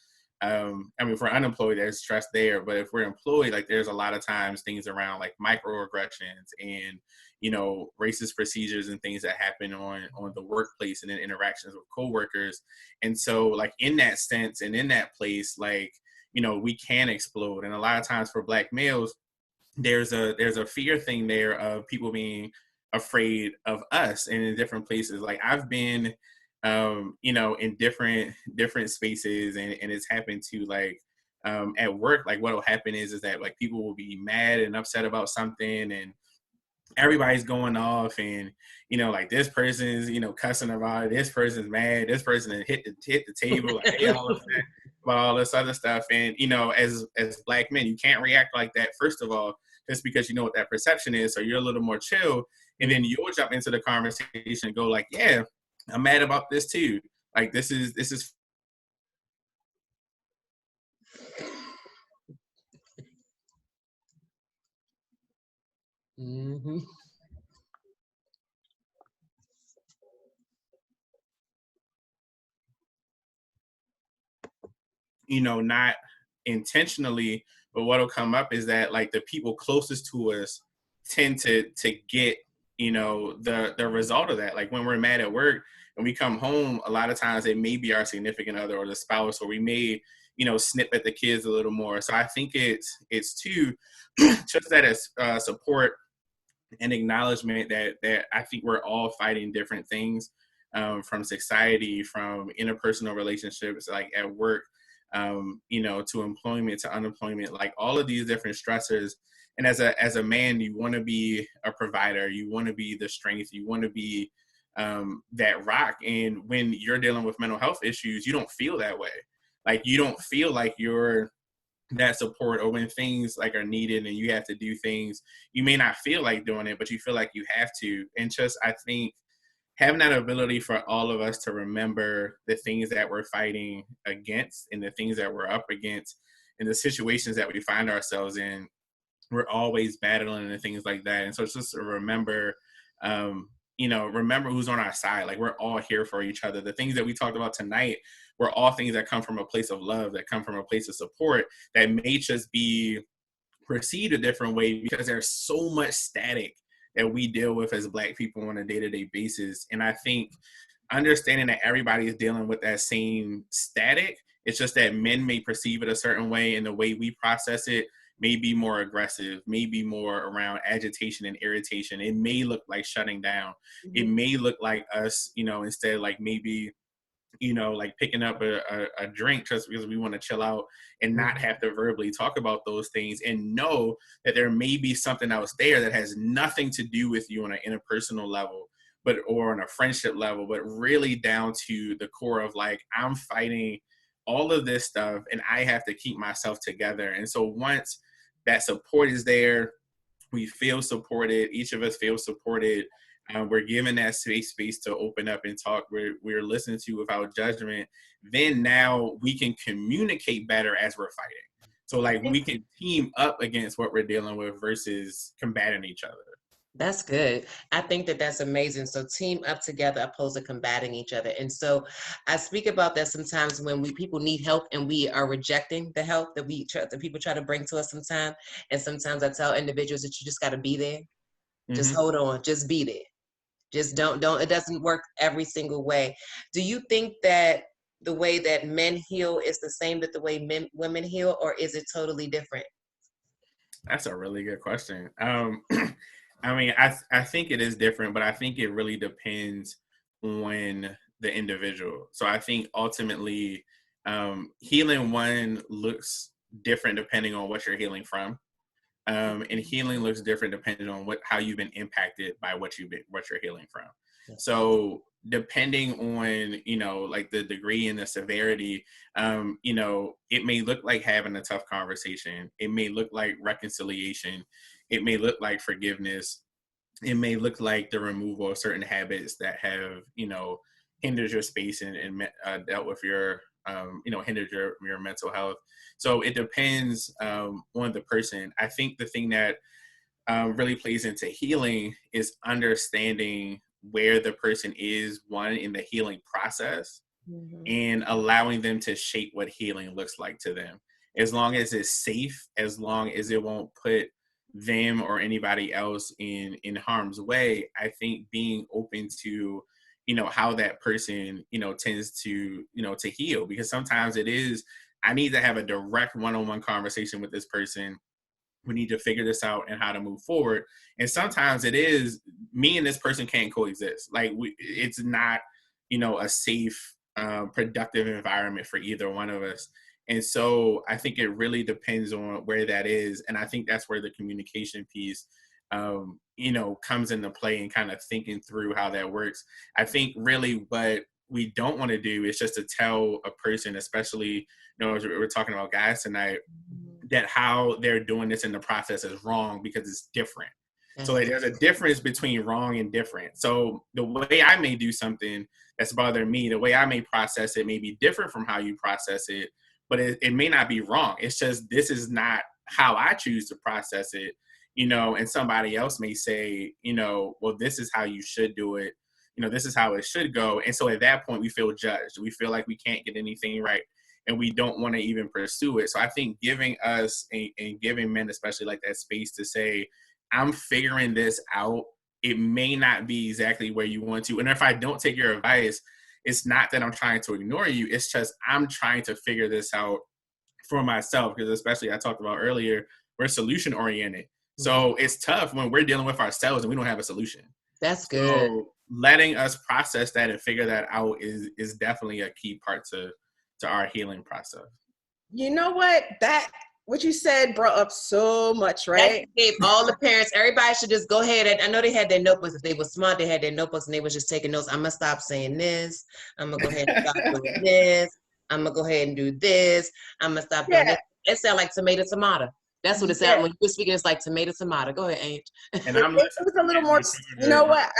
I mean, if we're unemployed, there's stress there. But if we're employed, like there's a lot of times things around like microaggressions and, you know, racist procedures and things that happen on the workplace and in interactions with coworkers. And so like in that sense and in that place, like, you know, we can explode. And a lot of times for Black males, there's a fear thing there of people being afraid of us. And in different places, like I've been you know, in different spaces, and it's happened to like at work. Like what'll happen is that like people will be mad and upset about something, and everybody's going off, and you know, like this person's, you know, cussing about it, this person's mad, this person hit the table, like they all upset about all this other stuff. And you know, as Black men, you can't react like that, first of all, just because you know what that perception is, so you're a little more chill. And then you'll jump into the conversation and go like, yeah, I'm mad about this too. Like this is Mm-hmm. you know, not intentionally, but what'll come up is that like the people closest to us tend to get, you know, the result of that. Like when we're mad at work and we come home, a lot of times it may be our significant other or the spouse, or we may, you know, snip at the kids a little more. So I think it's too just that as support and acknowledgement that I think we're all fighting different things, from society, from interpersonal relationships, like at work, you know, to employment, to unemployment, like all of these different stressors. And as a man, you want to be a provider, you want to be the strength, you want to be that rock. And when you're dealing with mental health issues, you don't feel that way. Like you don't feel like you're that support, or when things like are needed and you have to do things, you may not feel like doing it, but you feel like you have to. And just, I think having that ability for all of us to remember the things that we're fighting against and the things that we're up against and the situations that we find ourselves in, we're always battling and things like that. And so it's just to remember, you know, remember who's on our side. Like we're all here for each other. The things that we talked about tonight were all things that come from a place of love, that come from a place of support, that may just be perceived a different way because there's so much static that we deal with as Black people on a day-to-day basis. And I think understanding that everybody is dealing with that same static, it's just that men may perceive it a certain way, and the way we process it may be more aggressive, may be more around agitation and irritation. It may look like shutting down. It may look like us, you know, instead like maybe, you know, like picking up a drink just because we want to chill out and not have to verbally talk about those things, and know that there may be something else there that has nothing to do with you on an interpersonal level, but or on a friendship level, but really down to the core of like, I'm fighting all of this stuff and I have to keep myself together. And so once that support is there, we feel supported. Each of us feels supported. We're given that space to open up and talk. We're listened to without judgment. Then now we can communicate better as we're fighting. So like we can team up against what we're dealing with versus combating each other. That's good. I think that that's amazing. So team up together opposed to combating each other. And so I speak about that sometimes when people need help and we are rejecting the help that people try to bring to us sometimes. And sometimes I tell individuals that you just got to be there. Just hold on, just be there. Just don't, it doesn't work every single way. Do you think that the way that men heal is the same that the way women heal, or is it totally different? That's a really good question. I mean, I think it is different, but I think it really depends on the individual. So I think ultimately, healing one looks different depending on what you're healing from, and healing looks different depending on how you've been impacted by what you're healing from. So depending on like the degree and the severity, it may look like having a tough conversation. It may look like reconciliation. It may look like forgiveness. It may look like the removal of certain habits that have, hindered your space and dealt with your, hindered your mental health. So it depends on the person. I think the thing that really plays into healing is understanding where the person is, one, in the healing process, and allowing them to shape what healing looks like to them. As long as it's safe, as long as it won't put them or anybody else in harm's way, I think being open to, how that person, tends to, to heal, because sometimes it is, I need to have a direct one-on-one conversation with this person. We need to figure this out and how to move forward. And sometimes it is me and this person can't coexist. Like it's not, a safe, productive environment for either one of us. And so I think it really depends on where that is. And I think that's where the communication piece, comes into play, and kind of thinking through how that works. I think really what we don't want to do is just to tell a person, especially, as we're talking about guys tonight, that how they're doing this in the process is wrong because it's different. So there's a difference between wrong and different. So the way I may do something that's bothering me, the way I may process it may be different from how you process it, but it may not be wrong. It's just, this is not how I choose to process it, and somebody else may say, well, this is how you should do it. This is how it should go. And so at that point, we feel judged. We feel like we can't get anything right, and we don't want to even pursue it. So I think giving us and giving men, especially, like that space to say, I'm figuring this out. It may not be exactly where you want to. And if I don't take your advice, it's not that I'm trying to ignore you. It's just I'm trying to figure this out for myself, because especially I talked about earlier, we're solution oriented. So it's tough when we're dealing with ourselves and we don't have a solution. That's good. So letting us process that and figure that out is definitely a key part to our healing process. You know what you said brought up so much, right? That gave all the parents, everybody should just go ahead. And I know they had their notebooks. If they were smart, they had their notebooks and they was just taking notes. I'm going to stop saying this. I'm going to go ahead and stop doing this. I'm going to go ahead and do this. I'm going to stop doing this. It sounds like tomato. That's what it sounds when you're speaking. It's like tomato. Go ahead, Ange. And it was a little more, you know what?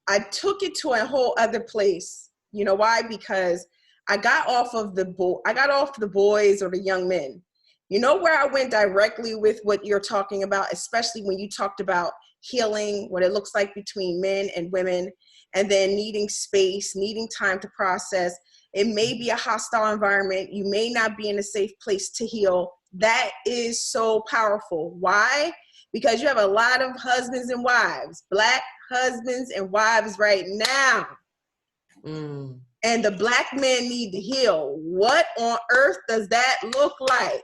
I took it to a whole other place. You know why? Because I got off the boys or the young men. You know where I went directly with what you're talking about, especially when you talked about healing, what it looks like between men and women, and then needing space, needing time to process. It may be a hostile environment. You may not be in a safe place to heal. That is so powerful. Why? Because you have a lot of husbands and wives, Black husbands and wives right now. And the Black men need to heal. What on earth does that look like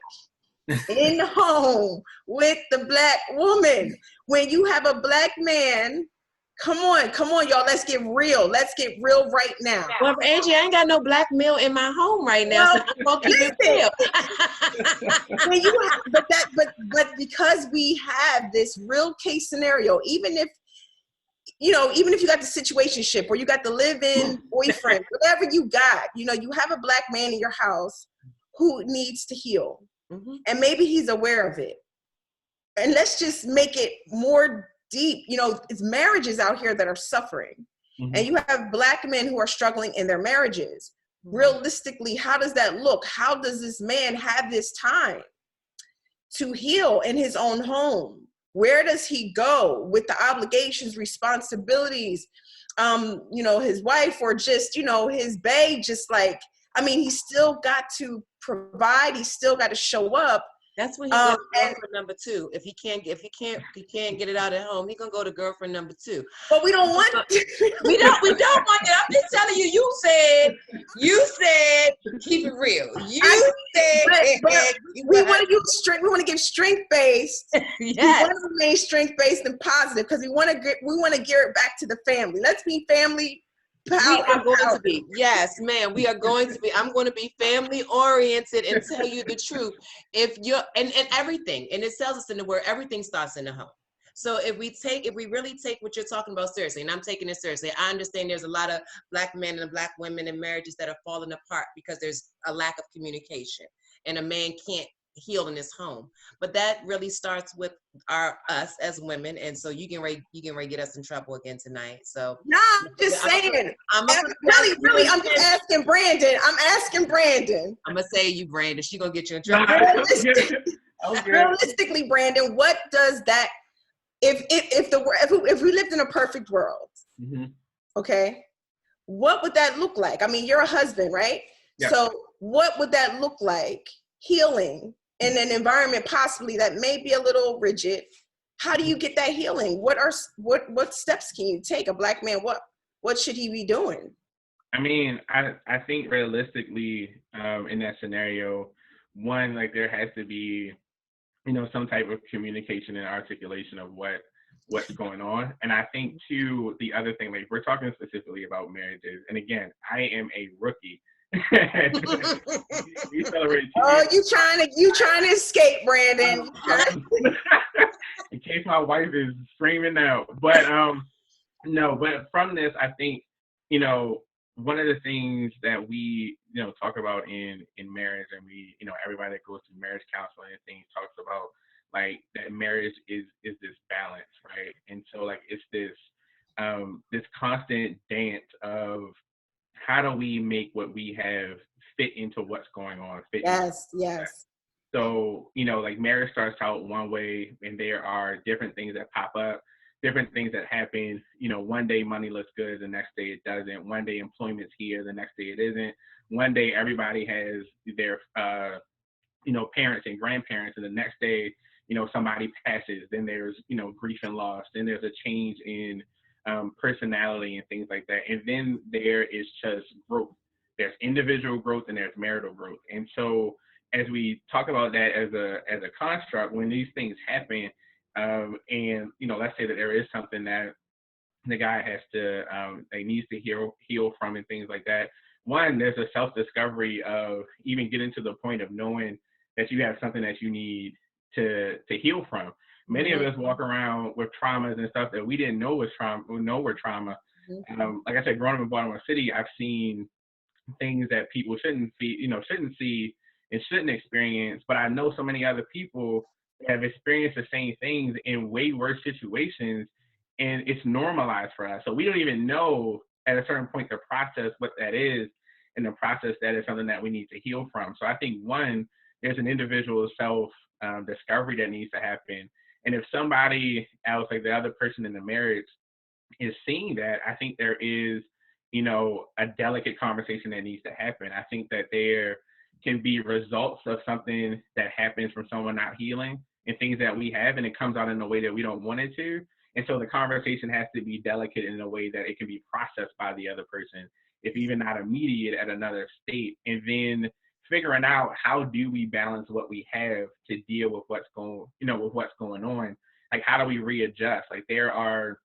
in the home with the Black woman? When you have a Black man, come on, y'all, let's get real. Let's get real right now. Well, Angie, I ain't got no Black male in my home right now, so I'm gonna keep it real. But because we have this real case scenario, even if you got the situationship or you got the live-in boyfriend, whatever you got, you have a Black man in your house who needs to heal. And maybe he's aware of it. and let's just make it more deep. You know, it's marriages out here that are suffering. Mm-hmm. And you have Black men who are struggling in their marriages. Realistically, how does that look? How does this man have this time to heal in his own home? Where does he go with the obligations, responsibilities, you know, his wife, or just, you know, his bae, just like, I mean, he's still got to provide, he's still got to show up. That's when he goes to girlfriend number 2. If he can't get it out at home, he gonna go to girlfriend number 2. But we don't want we don't want that. I'm just telling you. You said keep it real. You said but we want to use strength. We want to give strength based. Yes. We want to remain strength based and positive because we want to gear it back to the family. Let's be family. We are going to be, yes, ma'am. We are going to be. I'm going to be family oriented and tell you the truth. If you're and everything, and it tells us in the word, everything starts in the home. So if we really take what you're talking about seriously, and I'm taking it seriously, I understand there's a lot of Black men and Black women in marriages that are falling apart because there's a lack of communication, and a man can't heal in his home. But that really starts with us as women, and so you can get us in trouble again tonight. So no, I'm just saying. Really, I'm just asking Brandon. I'm gonna say you, Brandon. She gonna get you in trouble. Realistically, Brandon, what does that? If we lived in a perfect world, mm-hmm. okay, what would that look like? I mean, you're a husband, right? Yeah. So what would that look like? Healing in an environment possibly that may be a little rigid. How do you get that healing? What steps can you take? A Black man, what should he be doing? I mean, I think realistically, in that scenario, one, like there has to be, you know, some type of communication and articulation of what's going on. And I think too, the other thing, like we're talking specifically about marriages, and again, I am a rookie. We celebrate. Oh, you trying to escape, Brandon? In case my wife is screaming out, but no. But from this, I think, you know, one of the things that we, you know, talk about in marriage, and we, you know, everybody that goes through marriage counseling and things talks about like that marriage is this balance, right? And so like it's this constant dance of how do we make what we have fit into what's going on? Yes. So, you know, like marriage starts out one way, and there are different things that pop up, different things that happen. You know, one day money looks good, the next day it doesn't. One day employment's here, the next day it isn't. One day everybody has their, you know, parents and grandparents, and the next day, you know, somebody passes. Then there's, you know, grief and loss. Then there's a change in personality and things like that. And then there is just growth. There's individual growth and there's marital growth. And so as we talk about that as a construct, when these things happen, and, you know, let's say that there is something that the guy has to, they needs to heal from and things like that. One, there's a self-discovery of even getting to the point of knowing that you have something that you need to heal from. Many of us walk around with traumas and stuff that we didn't know was trauma. We know were trauma. Like I said, growing up in Baltimore City, I've seen things that people shouldn't see and shouldn't experience. But I know so many other people have experienced the same things in way worse situations, and it's normalized for us. So we don't even know at a certain point the process what that is, and the process that is something that we need to heal from. So I think one, there's an individual self discovery that needs to happen. And if somebody else, like the other person in the marriage, is seeing that, I think there is, you know, a delicate conversation that needs to happen. I think that there can be results of something that happens from someone not healing and things that we have, and it comes out in a way that we don't want it to. And so the conversation has to be delicate in a way that it can be processed by the other person, if even not immediate, at another state. And then figuring out how do we balance what we have to deal with what's going on. Like, how do we readjust? Like, there are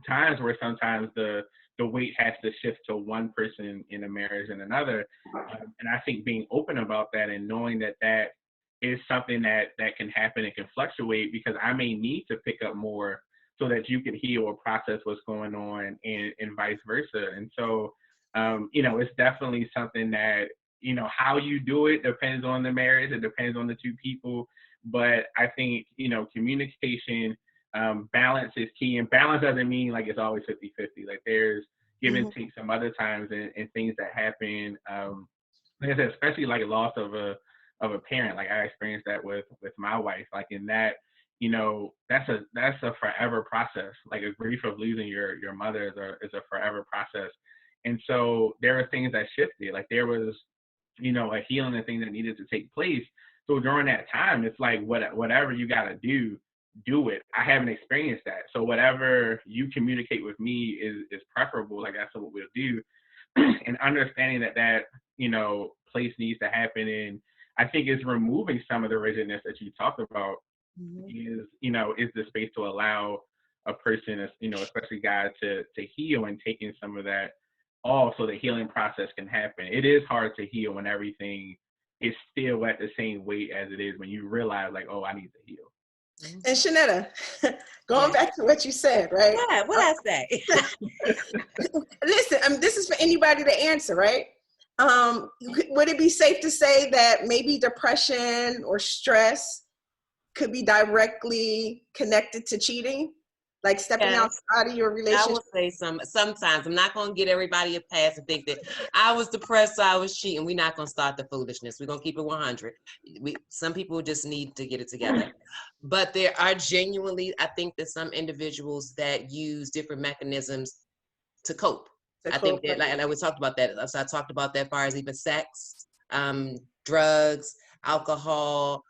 times where sometimes the weight has to shift to one person in a marriage and another. And I think being open about that and knowing that that is something that can happen and can fluctuate, because I may need to pick up more so that you can heal or process what's going on, and vice versa. And so, you know, it's definitely something that, you know, how you do it depends on the marriage. It depends on the two people. But I think, communication, balance is key. And balance doesn't mean like it's always 50-50. Like there's give and take some other times, and things that happen. Like I said, especially like loss of a parent. Like I experienced that with my wife. Like in that, that's a forever process. Like a grief of losing your mother is a forever process. And so there were things that shifted. Like there was, a healing and things that needed to take place. So during that time, it's like whatever you got to do it. I haven't experienced that. So whatever you communicate with me is preferable. Like that's what we'll do. And understanding that, place needs to happen. And I think it's removing some of the rigidness that you talked about is the space to allow a person, especially guys to heal, and taking some of that off so the healing process can happen. It is hard to heal when everything is still at the same weight as it is when you realize like, oh, I need to heal. And Shenetta, going back to what you said, right? Yeah, what I say? Listen, this is for anybody to answer, right? Would it be safe to say that maybe depression or stress could be directly connected to cheating? Like stepping outside of your relationship? I would say sometimes. I'm not going to get everybody a pass and think that I was depressed, so I was cheating. We're not going to start the foolishness. We're going to keep it 100. Some people just need to get it together. But there are genuinely, I think that some individuals that use different mechanisms to cope. I think that, like we talked about that. So I talked about that as far as even sex, drugs, alcohol,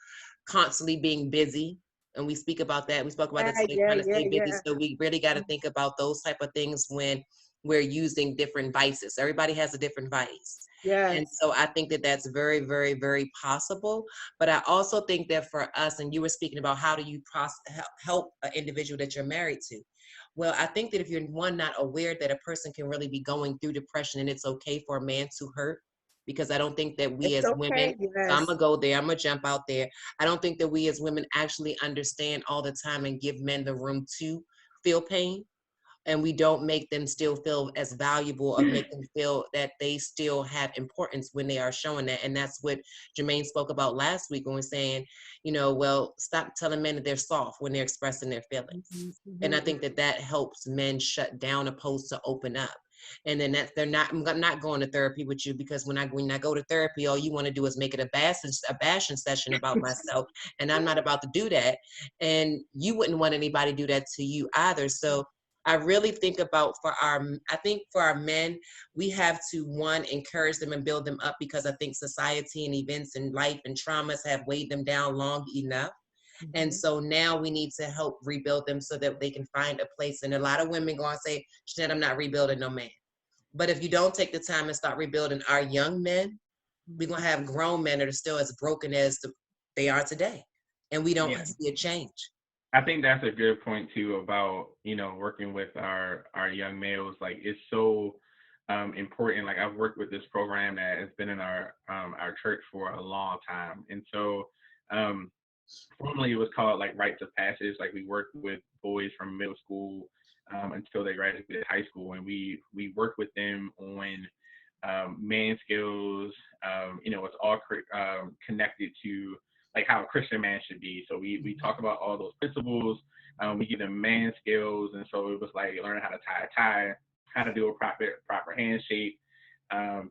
constantly being busy. And we speak about that. We spoke about that today, trying to stay busy. So we really got to think about those type of things when we're using different vices. Everybody has a different vice. Yeah. And so I think that that's very, very, very possible. But I also think that for us, and you were speaking about how do you help an individual that you're married to? Well, I think that if you're not aware that a person can really be going through depression, and it's okay for a man to hurt, because I don't think that we as women, so I'm going to go there, I'm going to jump out there. I don't think that we as women actually understand all the time and give men the room to feel pain. And we don't make them still feel as valuable, or make them feel that they still have importance when they are showing that. And that's what Jermaine spoke about last week when we're saying, well, stop telling men that they're soft when they're expressing their feelings. And I think that helps men shut down opposed to open up. And then I'm not going to therapy with you, because when I go to therapy, all you want to do is make it a bashing session about myself. And I'm not about to do that. And you wouldn't want anybody to do that to you either. So I really think about for our men, we have to, one, encourage them and build them up, because I think society and events and life and traumas have weighed them down long enough. And so now we need to help rebuild them so that they can find a place. And a lot of women go and say, Shenetta, I'm not rebuilding no man. But if you don't take the time and start rebuilding our young men, we're going to have grown men that are still as broken as they are today. And we don't see a change. I think that's a good point too about, working with our young males. Like it's so important. Like I've worked with this program that has been in our church for a long time. And so formerly it was called like Rites of Passage. Like we worked with boys from middle school until they graduated high school. And we worked with them on man skills. It's all connected to like how a Christian man should be. So we talk about all those principles. We give them man skills. And so it was like learning how to tie a tie, how to do a proper handshake,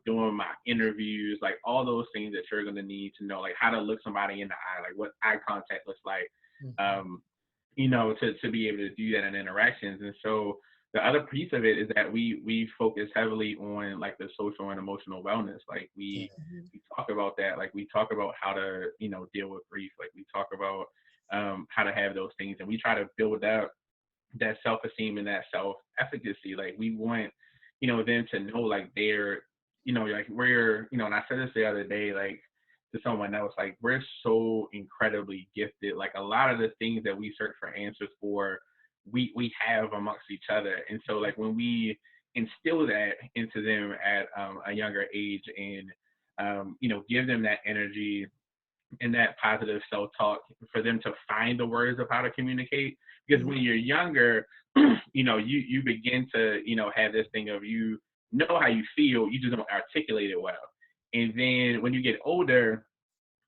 doing my interviews, like all those things that you're going to need to know, like how to look somebody in the eye, like what eye contact looks like, to be able to do that in interactions. And so the other piece of it is that we focus heavily on like the social and emotional wellness. Like we talk about that. Like we talk about how to, deal with grief. Like we talk about how to have those things, and we try to build up that self-esteem and that self-efficacy. Like we want, them to know like they're, like we're, and I said this the other day, like to someone else, like we're so incredibly gifted. Like a lot of the things that we search for answers for, we have amongst each other. And so like when we instill that into them at a younger age, and give them that energy and that positive self-talk for them to find the words of how to communicate. Because when you're younger, you begin to have this thing of you know how you feel, you just don't articulate it well. And then when you get older,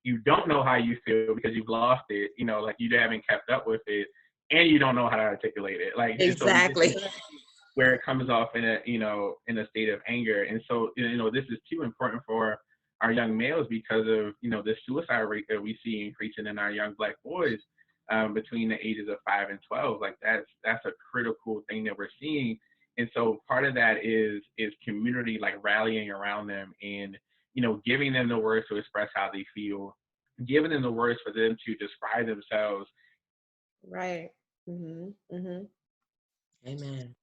you don't know how you feel because you've lost it, you know, like you haven't kept up with it, and you don't know how to articulate it. Like, Exactly. so where it comes off in a, you know, in a state of anger. And so, you know, this is too important for our young males because of, you know, the suicide rate that we see increasing in our young Black boys between the ages of 5 and 12. Like that's a critical thing that we're seeing. And so part of that is community, like rallying around them and, you know, giving them the words to express how they feel, giving them the words for them to describe themselves. Right. Mm-hmm. Mm-hmm. Amen.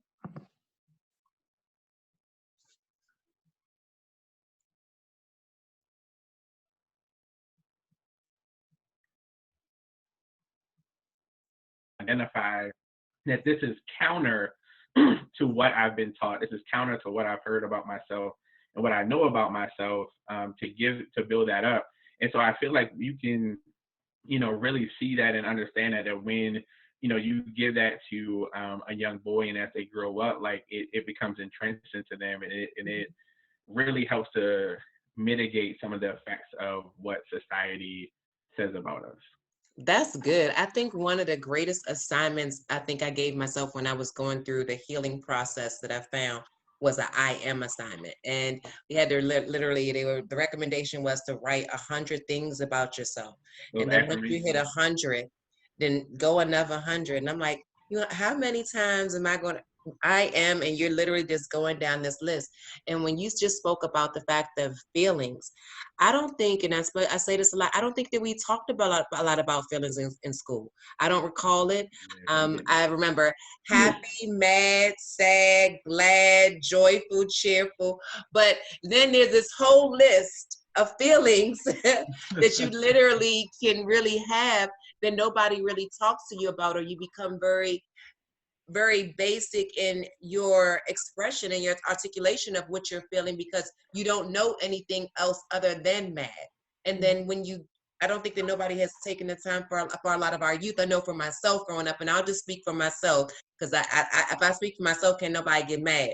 Identify that this is counter to what I've been taught. This is counter to what I've heard about myself and what I know about myself, to build that up. And so I feel like you can, you know, really see that and understand that when, you know, you give that to a young boy and as they grow up, like it becomes entrenched into them, and it really helps to mitigate some of the effects of what society says about us. That's good. I think one of the greatest assignments I think I gave myself when I was going through the healing process that I found was an I am assignment. And we had to literally, the recommendation was to write 100 things about yourself. Those And then once you hit affirmations. 100, then go another 100. And I'm like, you know, how many times am I going to, I am, and you're literally just going down this list. And when you just spoke about the fact of feelings, I don't think, and I say this a lot, I don't think that we talked about a lot about feelings in school. I don't recall it. I remember happy, mad, sad, glad, joyful, cheerful. But then there's this whole list of feelings that you literally can really have that nobody really talks to you about, or you become very basic in your expression and your articulation of what you're feeling because you don't know anything else other than mad. And then when you, I don't think that nobody has taken the time for a lot of our youth. I know for myself growing up, and I'll just speak for myself because if I speak for myself, can't nobody get mad.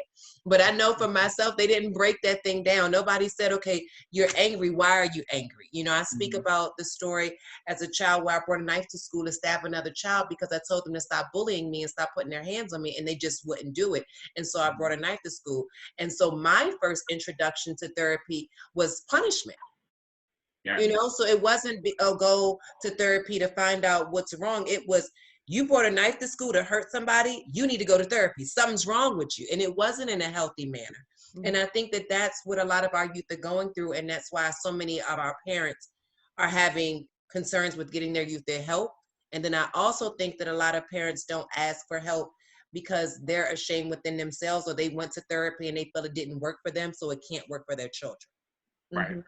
But I know for myself, they didn't break that thing down. Nobody said, okay, you're angry. Why are you angry? You know, I speak about the story as a child where I brought a knife to school to stab another child because I told them to stop bullying me and stop putting their hands on me, and they just wouldn't do it. And so I brought a knife to school. And so my first introduction to therapy was punishment. Yeah. You know, so it wasn't go to therapy to find out what's wrong. It was, you brought a knife to school to hurt somebody, you need to go to therapy. Something's wrong with you. And it wasn't in a healthy manner. And I think that that's what a lot of our youth are going through. And that's why so many of our parents are having concerns with getting their youth their help. And then I also think that a lot of parents don't ask for help because they're ashamed within themselves, or they went to therapy and they feel it didn't work for them, so it can't work for their children. Right.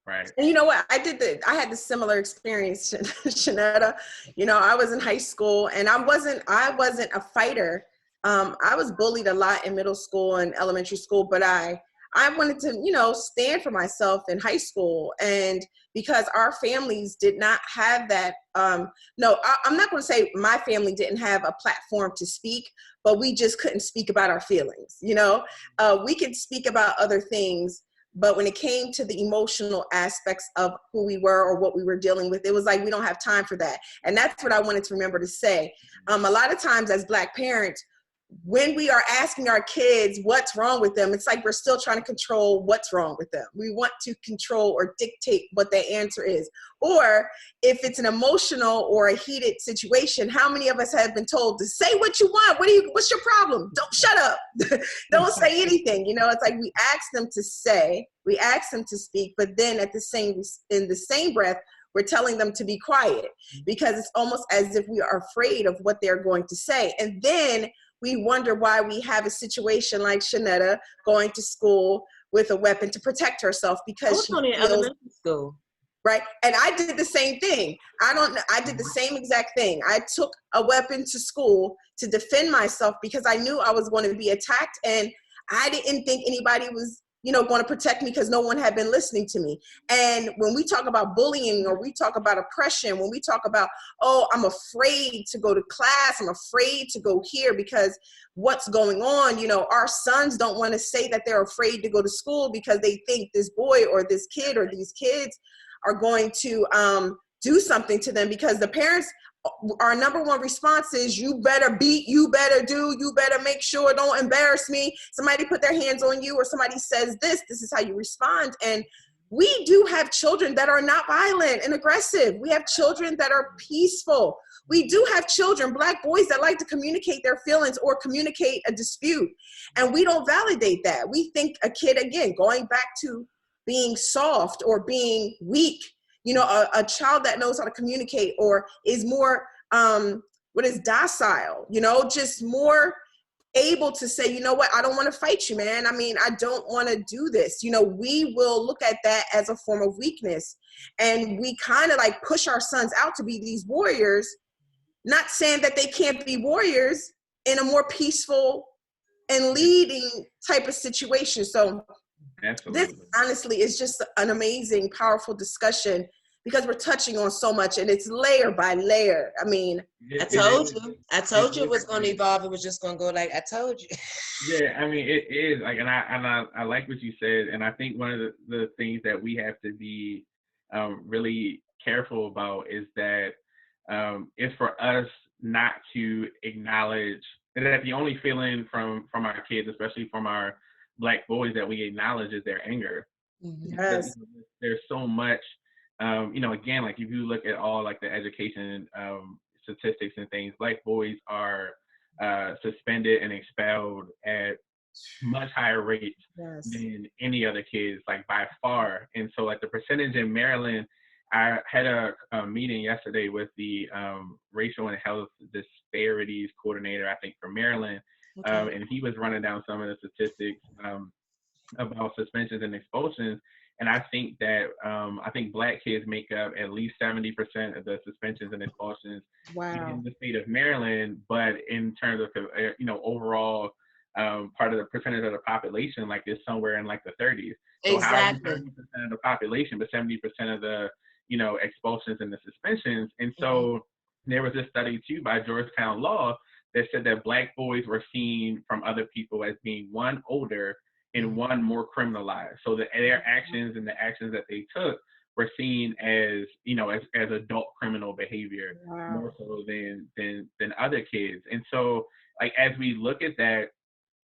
Right. And you know what? I had the similar experience, Shenetta. You know, I was in high school and I wasn't a fighter. I was bullied a lot in middle school and elementary school, but I wanted to, you know, stand for myself in high school. And because our families did not have that, I'm not going to say my family didn't have a platform to speak, but we just couldn't speak about our feelings. You know, we could speak about other things, but when it came to the emotional aspects of who we were or what we were dealing with, it was like, we don't have time for that. And that's what I wanted to remember to say. A lot of times as Black parents, when we are asking our kids what's wrong with them, it's like we're still trying to control what's wrong with them. We want to control or dictate what the answer is. Or if it's an emotional or a heated situation, how many of us have been told to say what you want? What's your problem? Don't shut up. Don't say anything. You know, it's like we ask them to say, we ask them to speak, but then in the same breath, we're telling them to be quiet because it's almost as if we are afraid of what they're going to say. And then we wonder why we have a situation like Shenetta going to school with a weapon to protect herself because she in feels, elementary school. right? And I did the same thing. I did the same exact thing. I took a weapon to school to defend myself because I knew I was going to be attacked, and I didn't think anybody was, you know, going to protect me because no one had been listening to me. And when we talk about bullying or we talk about oppression, when we talk about, oh, I'm afraid to go to class, I'm afraid to go here because what's going on, you know, our sons don't want to say that they're afraid to go to school because they think this boy or this kid or these kids are going to do something to them, because the parents, our number one response is, you better beat, you better do, you better make sure, don't embarrass me. Somebody put their hands on you or somebody says this is how you respond. And we do have children that are not violent and aggressive. We have children that are peaceful. We do have children, Black boys, that like to communicate their feelings or communicate a dispute. And we don't validate that. We think a kid, again, going back to being soft or being weak, you know, a child that knows how to communicate or is more, docile, you know, just more able to say, you know what, I don't want to fight you, man. I mean, I don't want to do this. You know, we will look at that as a form of weakness. And we kind of like push our sons out to be these warriors, not saying that they can't be warriors in a more peaceful and leading type of situation. So Absolutely. this honestly is just an amazing, powerful discussion, because we're touching on so much and it's layer by layer. I mean, I told you it was going to evolve. It was just going to go like I told you. Yeah, I mean, it is like, and I like what you said, and I think one of the things that we have to be really careful about is that it's for us not to acknowledge that the only feeling from our kids, especially from our Black boys, that we acknowledge is their anger. yes, There's so much, you know, again, like if you look at all like the education statistics and things, Black boys are suspended and expelled at much higher rates yes. than any other kids, like by far. And so like the percentage in Maryland, I had a meeting yesterday with the racial and health disparities coordinator, I think, for Maryland. Okay. And he was running down some of the statistics about suspensions and expulsions. And I think that Black kids make up at least 70% of the suspensions and expulsions Wow. in the state of Maryland. But in terms of you know, overall part of the percentage of the population, like is somewhere in like the 30s. So how are we Exactly. 30% of the population, but 70% of the, you know, expulsions and the suspensions? And so there was this study too by Georgetown Law that said that Black boys were seen from other people as being, one, older, and one, more criminalized. So that their actions and the actions that they took were seen as, you know, as adult criminal behavior, Wow. more so than other kids. And so like as we look at that,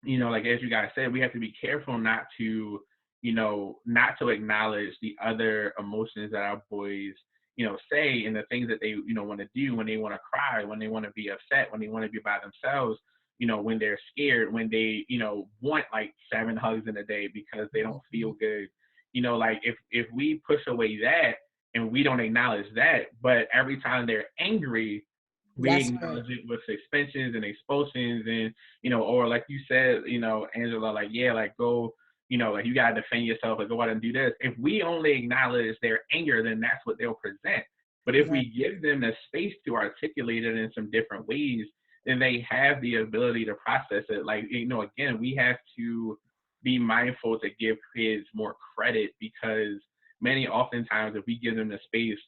you know, like as you guys said, we have to be careful not to, you know, not to acknowledge the other emotions that our boys, you know, say, and the things that they, you know, want to do when they want to cry, when they want to be upset, when they want to be by themselves, you know, when they're scared, when they, you know, want like 7 hugs in a day because they don't feel good. You know, like if we push away that and we don't acknowledge that, but every time they're angry, we That's acknowledge it with suspensions and expulsions, and, you know, or like you said, you know, Angela, like, yeah, like go, you know, like you gotta defend yourself, like go out and do this. If we only acknowledge their anger, then that's what they'll present. But if we give them the space to articulate it in some different ways, then they have the ability to process it. Like, you know, again, we have to be mindful to give kids more credit, because oftentimes if we give them the space,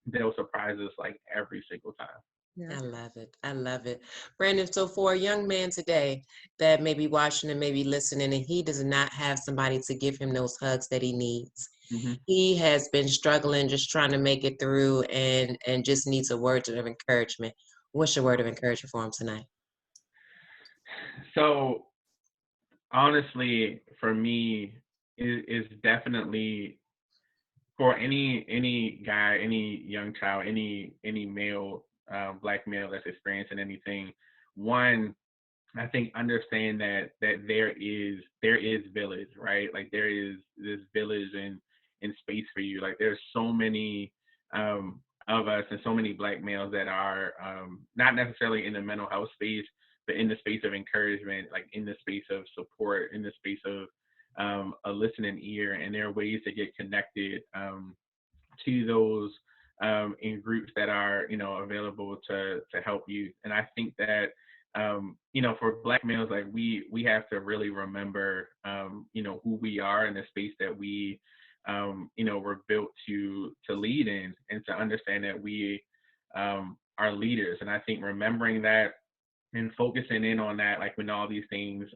they'll surprise us like every single time. Yeah. I love it. I love it. Brandon, so for a young man today that may be watching and maybe listening, and he does not have somebody to give him those hugs that he needs. Mm-hmm. He has been struggling, just trying to make it through, and just needs a word of encouragement. What's your word of encouragement for him tonight? So honestly, for me, is definitely for any guy, any young child, any male, Black male that's experiencing anything. One, I think understand that there is village, right? Like there is this village in space for you. Like there's so many of us and so many Black males that are not necessarily in the mental health space, but in the space of encouragement, like in the space of support, in the space of a listening ear. And there are ways to get connected to those in groups that are, you know, available to help you. And I think that you know, for Black males, like we have to really remember you know, who we are in the space that we you know, were built to lead in, and to understand that we are leaders. And I think remembering that and focusing in on that, like when all these things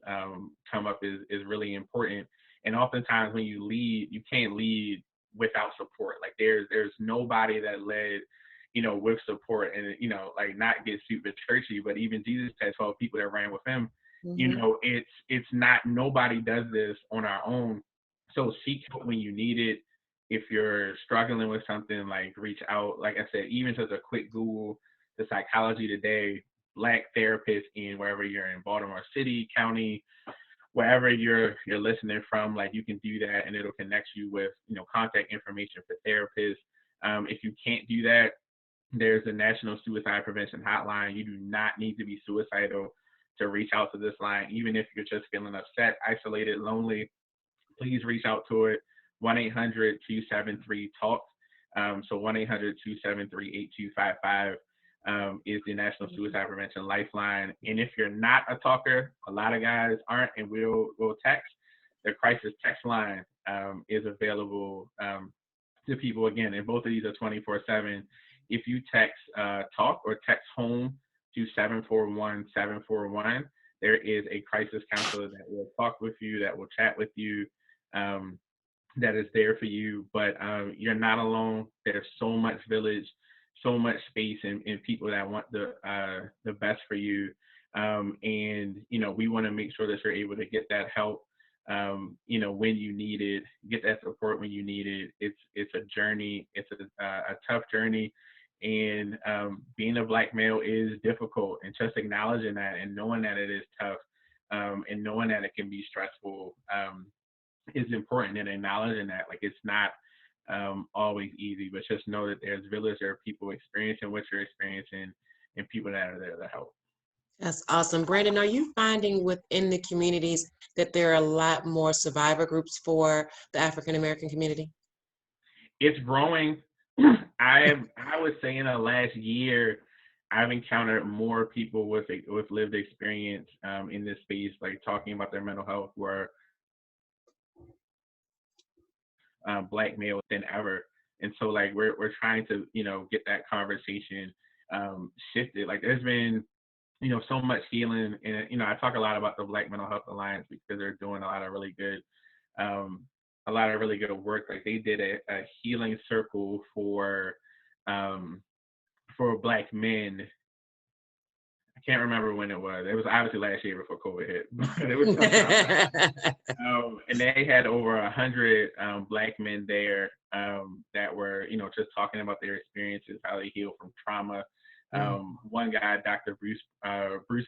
come up, is really important. And oftentimes when you lead, you can't lead without support. Like there's nobody that led, with support, and like not get super churchy, but even Jesus had 12 people that ran with him. It's not, nobody does this on our own. So seek help when you need it. If you're struggling with something, like reach out. Like I said, even just a quick Google, the Psychology Today, Black therapists in wherever you're in, Baltimore City, county, wherever you're listening from, like you can do that, and it'll connect you with, contact information for therapists. If you can't do that, there's a National Suicide Prevention Hotline. You do not need to be suicidal to reach out to this line. Even if you're just feeling upset, isolated, lonely, please reach out to it. 1-800-273-TALK. So 1-800-273-8255 is the National Suicide Prevention Lifeline. And if you're not a talker, a lot of guys aren't, and will text, the crisis text line is available to people again. And both of these are 24/7. If you text TALK or text HOME to 741-741, there is a crisis counselor that will talk with you, that will chat with you, that is there for you. But you're not alone. There's so much village, so much space, and people that want the best for you. And we want to make sure that you're able to get that help, when you need it, get that support when you need it. It's a journey. It's a tough journey. And being a Black male is difficult, and just acknowledging that and knowing that it is tough, and knowing that it can be stressful, is important, and acknowledging that, like, it's not always easy, but just know that there's village, there are people experiencing what you're experiencing, and people that are there to help. That's awesome. Brandon, are you finding within the communities that there are a lot more survivor groups for the African American community? It's growing. I would say in the last year, I've encountered more people with lived experience in this space, like talking about their mental health, where Black males than ever. And so, like, we're trying to get that conversation shifted. Like, there's been so much healing, and I talk a lot about the Black Mental Health Alliance because they're doing a lot of really good work. Like, they did a healing circle for Black men. I can't remember when it was. It was obviously last year before COVID hit, but it was sometime. And they had over 100 Black men there that were just talking about their experiences, how they heal from trauma. One guy, Dr. Bruce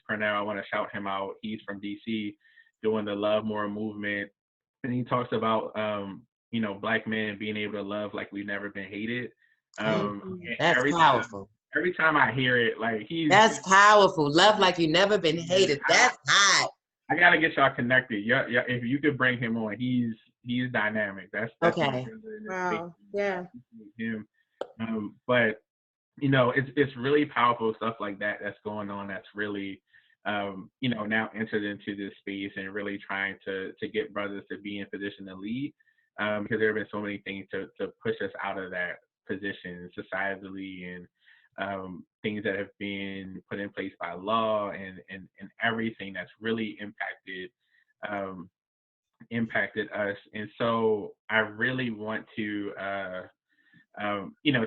Purnell, I want to shout him out. He's from DC, doing the Love More movement, and he talks about Black men being able to love like we've never been hated. That's powerful. Every time I hear it, like, that's powerful. Love like you never been hated. That's hot. I gotta get y'all connected. Yeah. If you could bring him on, he's dynamic. That's okay. Wow. Yeah. Him. But it's really powerful stuff like that that's going on. That's really now entered into this space, and really trying to get brothers to be in position to lead, because there have been so many things to push us out of that position societally, and things that have been put in place by law, and everything that's really impacted us. And so I really want to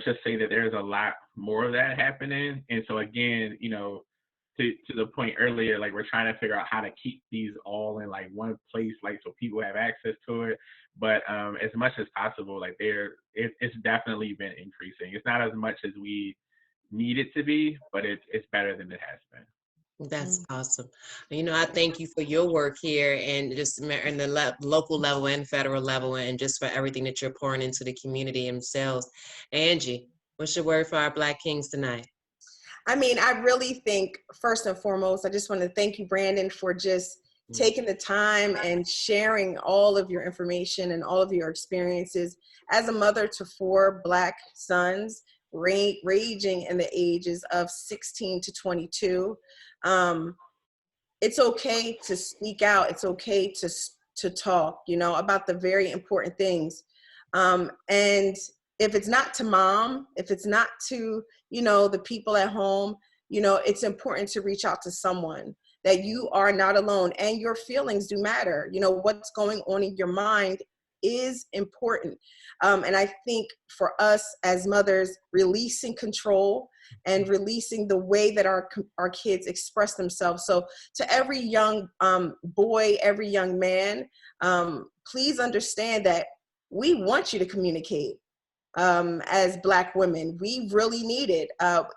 just say that there's a lot more of that happening. And so again, to the point earlier, like, we're trying to figure out how to keep these all in like one place, like, so people have access to it. But as much as possible, like, it's definitely been increasing. It's not as much as we need it to be, but it's better than it has been. That's awesome. I thank you for your work here, and just in the local level and federal level, and just for everything that you're pouring into the community themselves. Angie, what's your word for our Black Kings tonight? I mean, I really think, first and foremost, I just want to thank you, Brandon, for just taking the time and sharing all of your information and all of your experiences. As a mother to 4 Black sons, ranging in the ages of 16 to 22, it's okay to speak out. It's okay to talk, about the very important things. And if it's not to mom, if it's not to, the people at home, it's important to reach out to someone, that you are not alone, and your feelings do matter. What's going on in your mind is important. And I think for us as mothers, releasing control and releasing the way that our kids express themselves. So to every young boy, every young man, please understand that we want you to communicate. As Black women, we really need it.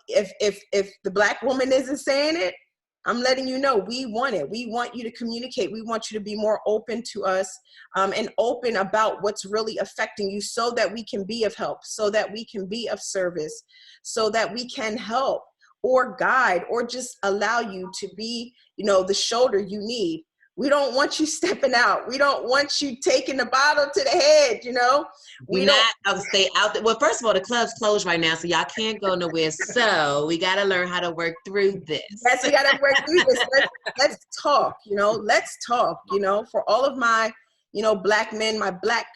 If the Black woman isn't saying it, I'm letting you know we want it. We want you to communicate. We want you to be more open to us, and open about what's really affecting you, so that we can be of help, so that we can be of service, so that we can help or guide or just allow you to be, the shoulder you need. We don't want you stepping out. We don't want you taking the bottle to the head, We don't. I'll stay out there. Well, first of all, the club's closed right now, so y'all can't go nowhere. So we got to learn how to work through this. Yes, we got to work through this. Let's talk, let's talk, for all of my, Black men, my Black,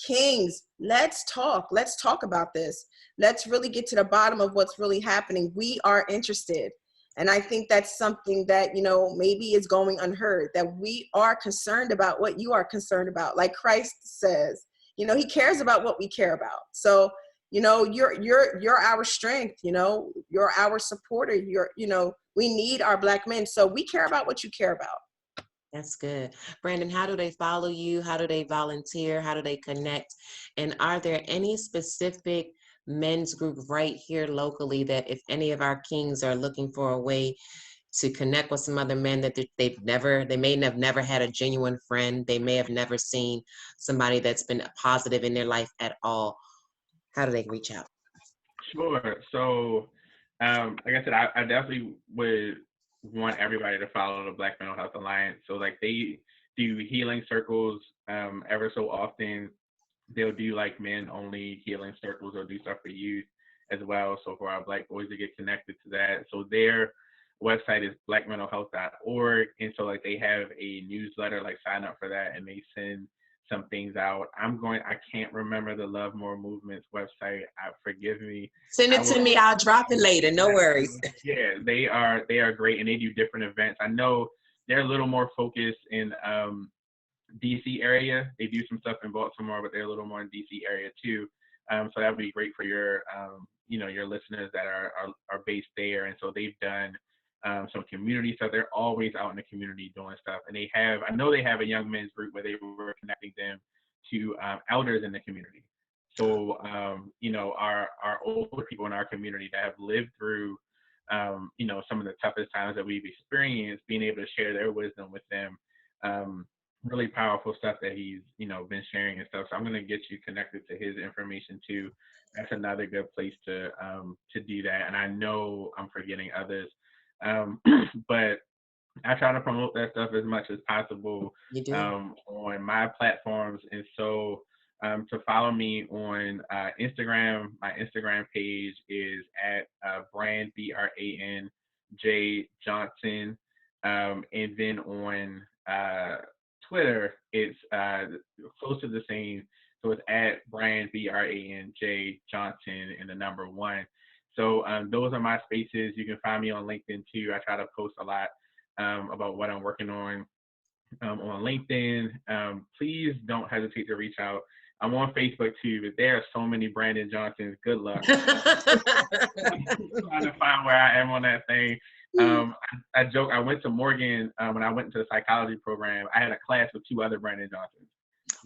kings, let's talk. Let's talk about this. Let's really get to the bottom of what's really happening. We are interested. And I think that's something that, maybe is going unheard, that we are concerned about what you are concerned about. Like Christ says, he cares about what we care about. So, you're our strength, you're our supporter. We need our Black men. So we care about what you care about. That's good. Brandon, how do they follow you? How do they volunteer? How do they connect? And are there any specific men's group right here locally that if any of our kings are looking for a way to connect with some other men that they may have never had a genuine friend, they may have never seen somebody that's been positive in their life at all, how do they reach out? Sure. So like I said, I definitely would want everybody to follow the Black Mental Health Alliance. So like they do healing circles ever so often. They'll do like men only healing circles or do stuff for youth as well. So for our Black boys to get connected to that. So their website is blackmentalhealth.org. And so like they have a newsletter, like sign up for that and they send some things out. I can't remember the Love More Movement's website. Forgive me. Send it to me. I'll drop it later. No worries. Yeah, they are great and they do different events. I know they're a little more focused in DC area. They do some stuff in Baltimore, but they're a little more in DC area too. So that would be great for your, your listeners that are based there. And so they've done some community stuff. They're always out in the community doing stuff. And I know they have a young men's group where they were connecting them to elders in the community. So, our older people in our community that have lived through, some of the toughest times that we've experienced, being able to share their wisdom with them. Really powerful stuff that he's, been sharing and stuff. So I'm going to get you connected to his information too. That's another good place to do that. And I know I'm forgetting others, but I try to promote that stuff as much as possible on my platforms. And so to follow me on Instagram, my Instagram page is at brand BRANJ Johnson. And then on Twitter, it's close to the same. So it's at Brand BRANJ Johnson and the number 1. So those are my spaces. You can find me on LinkedIn too. I try to post a lot about what I'm working on LinkedIn. Please don't hesitate to reach out. I'm on Facebook too, but there are so many Brandon Johnsons. Good luck. Trying to find where I am on that thing. I joke. I went to Morgan when I went into the psychology program. I had a class with 2 other Brandon Johnsons.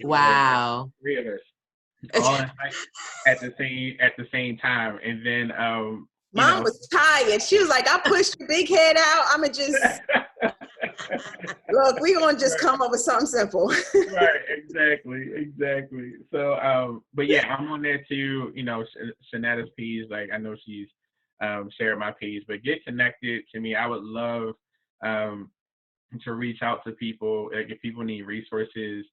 Wow. 3 of us, all in at the same time. And then Mom was tired. She was like, "I pushed your big head out. I'ma just look. We gonna just come up with something simple." Right. Exactly. So, but yeah, I'm on there too. Shenetta's page. Like I know she's shared my page, but get connected to me. I would love to reach out to people. Like if people need resources,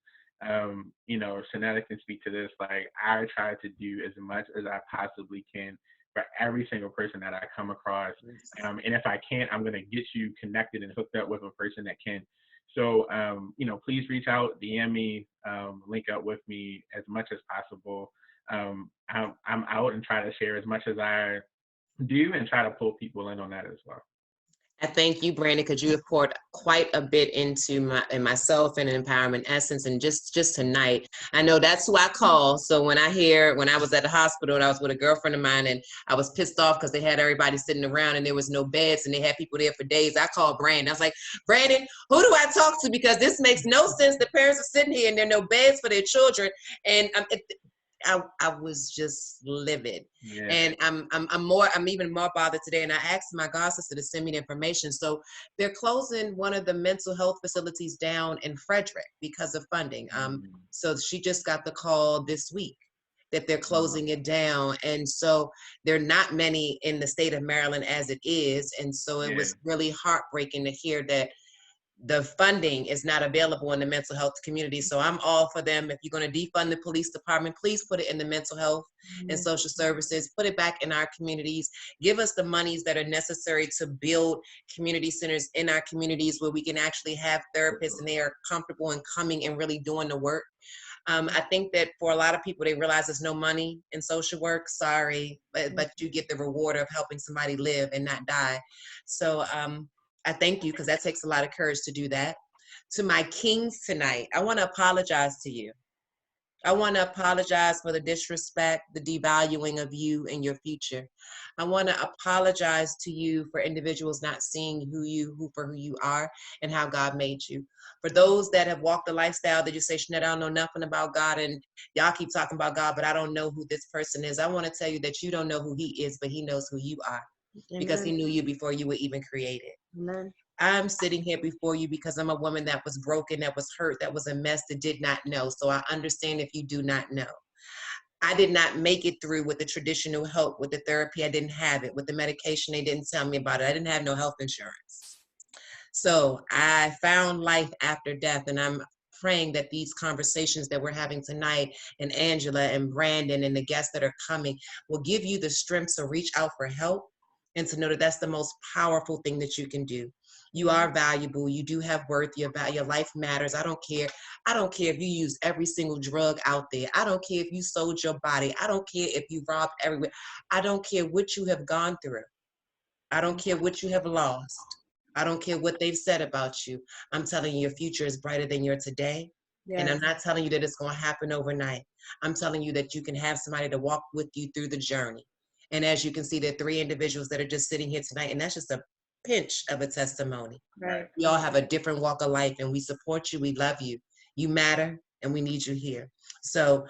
Shenetta can speak to this. Like I try to do as much as I possibly can for every single person that I come across. And if I can't, I'm gonna get you connected and hooked up with a person that can. So, please reach out, DM me, link up with me as much as possible. I'm out and try to share as much as I do and try to pull people in on that as well. I thank you, Brandon, because you have poured quite a bit into myself and Empowerment Essence, and just tonight, I know that's who I call. So when I was at the hospital and I was with a girlfriend of mine, and I was pissed off because they had everybody sitting around and there was no beds and they had people there for days, I called Brandon. I was like, Brandon, who do I talk to? Because this makes no sense. The parents are sitting here and there are no beds for their children, and I was just livid. Yeah. And I'm even more bothered today. And I asked my god sister to send me the information. So they're closing one of the mental health facilities down in Frederick because of funding. So she just got the call this week that they're closing it down. And so there are not many in the state of Maryland as it is. And so it was really heartbreaking to hear that the funding is not available in the mental health community. So I'm all for them. If you're going to defund the police department, please put it in the mental health and social services, put it back in our communities, give us the monies that are necessary to build community centers in our communities where we can actually have therapists and they are comfortable in coming and really doing the work. I think that for a lot of people, they realize there's no money in social work. Sorry, but you get the reward of helping somebody live and not die. So I thank you, because that takes a lot of courage to do that. To my kings tonight, I want to apologize to you. I want to apologize for the disrespect, the devaluing of you and your future. I want to apologize to you for individuals not seeing who you are and how God made you. For those that have walked the lifestyle that you say, Shenetta, I don't know nothing about God, and y'all keep talking about God, but I don't know who this person is. I want to tell you that you don't know who he is, but he knows who you are. Amen. Because he knew you before you were even created. Amen. I'm sitting here before you because I'm a woman that was broken, that was hurt, that was a mess, that did not know. So I understand if you do not know. I did not make it through with the traditional help, with the therapy. I didn't have it. With the medication, they didn't tell me about it. I didn't have no health insurance. So I found life after death, and I'm praying that these conversations that we're having tonight, and Angela and Brandon and the guests that are coming, will give you the strength to reach out for help and to know that that's the most powerful thing that you can do. You are valuable. You do have worth. Your life matters. I don't care. I don't care if you use every single drug out there. I don't care if you sold your body. I don't care if you robbed everywhere. I don't care what you have gone through. I don't care what you have lost. I don't care what they've said about you. I'm telling you, your future is brighter than your today. Yes. And I'm not telling you that it's going to happen overnight. I'm telling you that you can have somebody to walk with you through the journey. And as you can see, there are 3 individuals that are just sitting here tonight, and that's just a pinch of a testimony. Right. We all have a different walk of life, and we support you. We love you. You matter, and we need you here. So,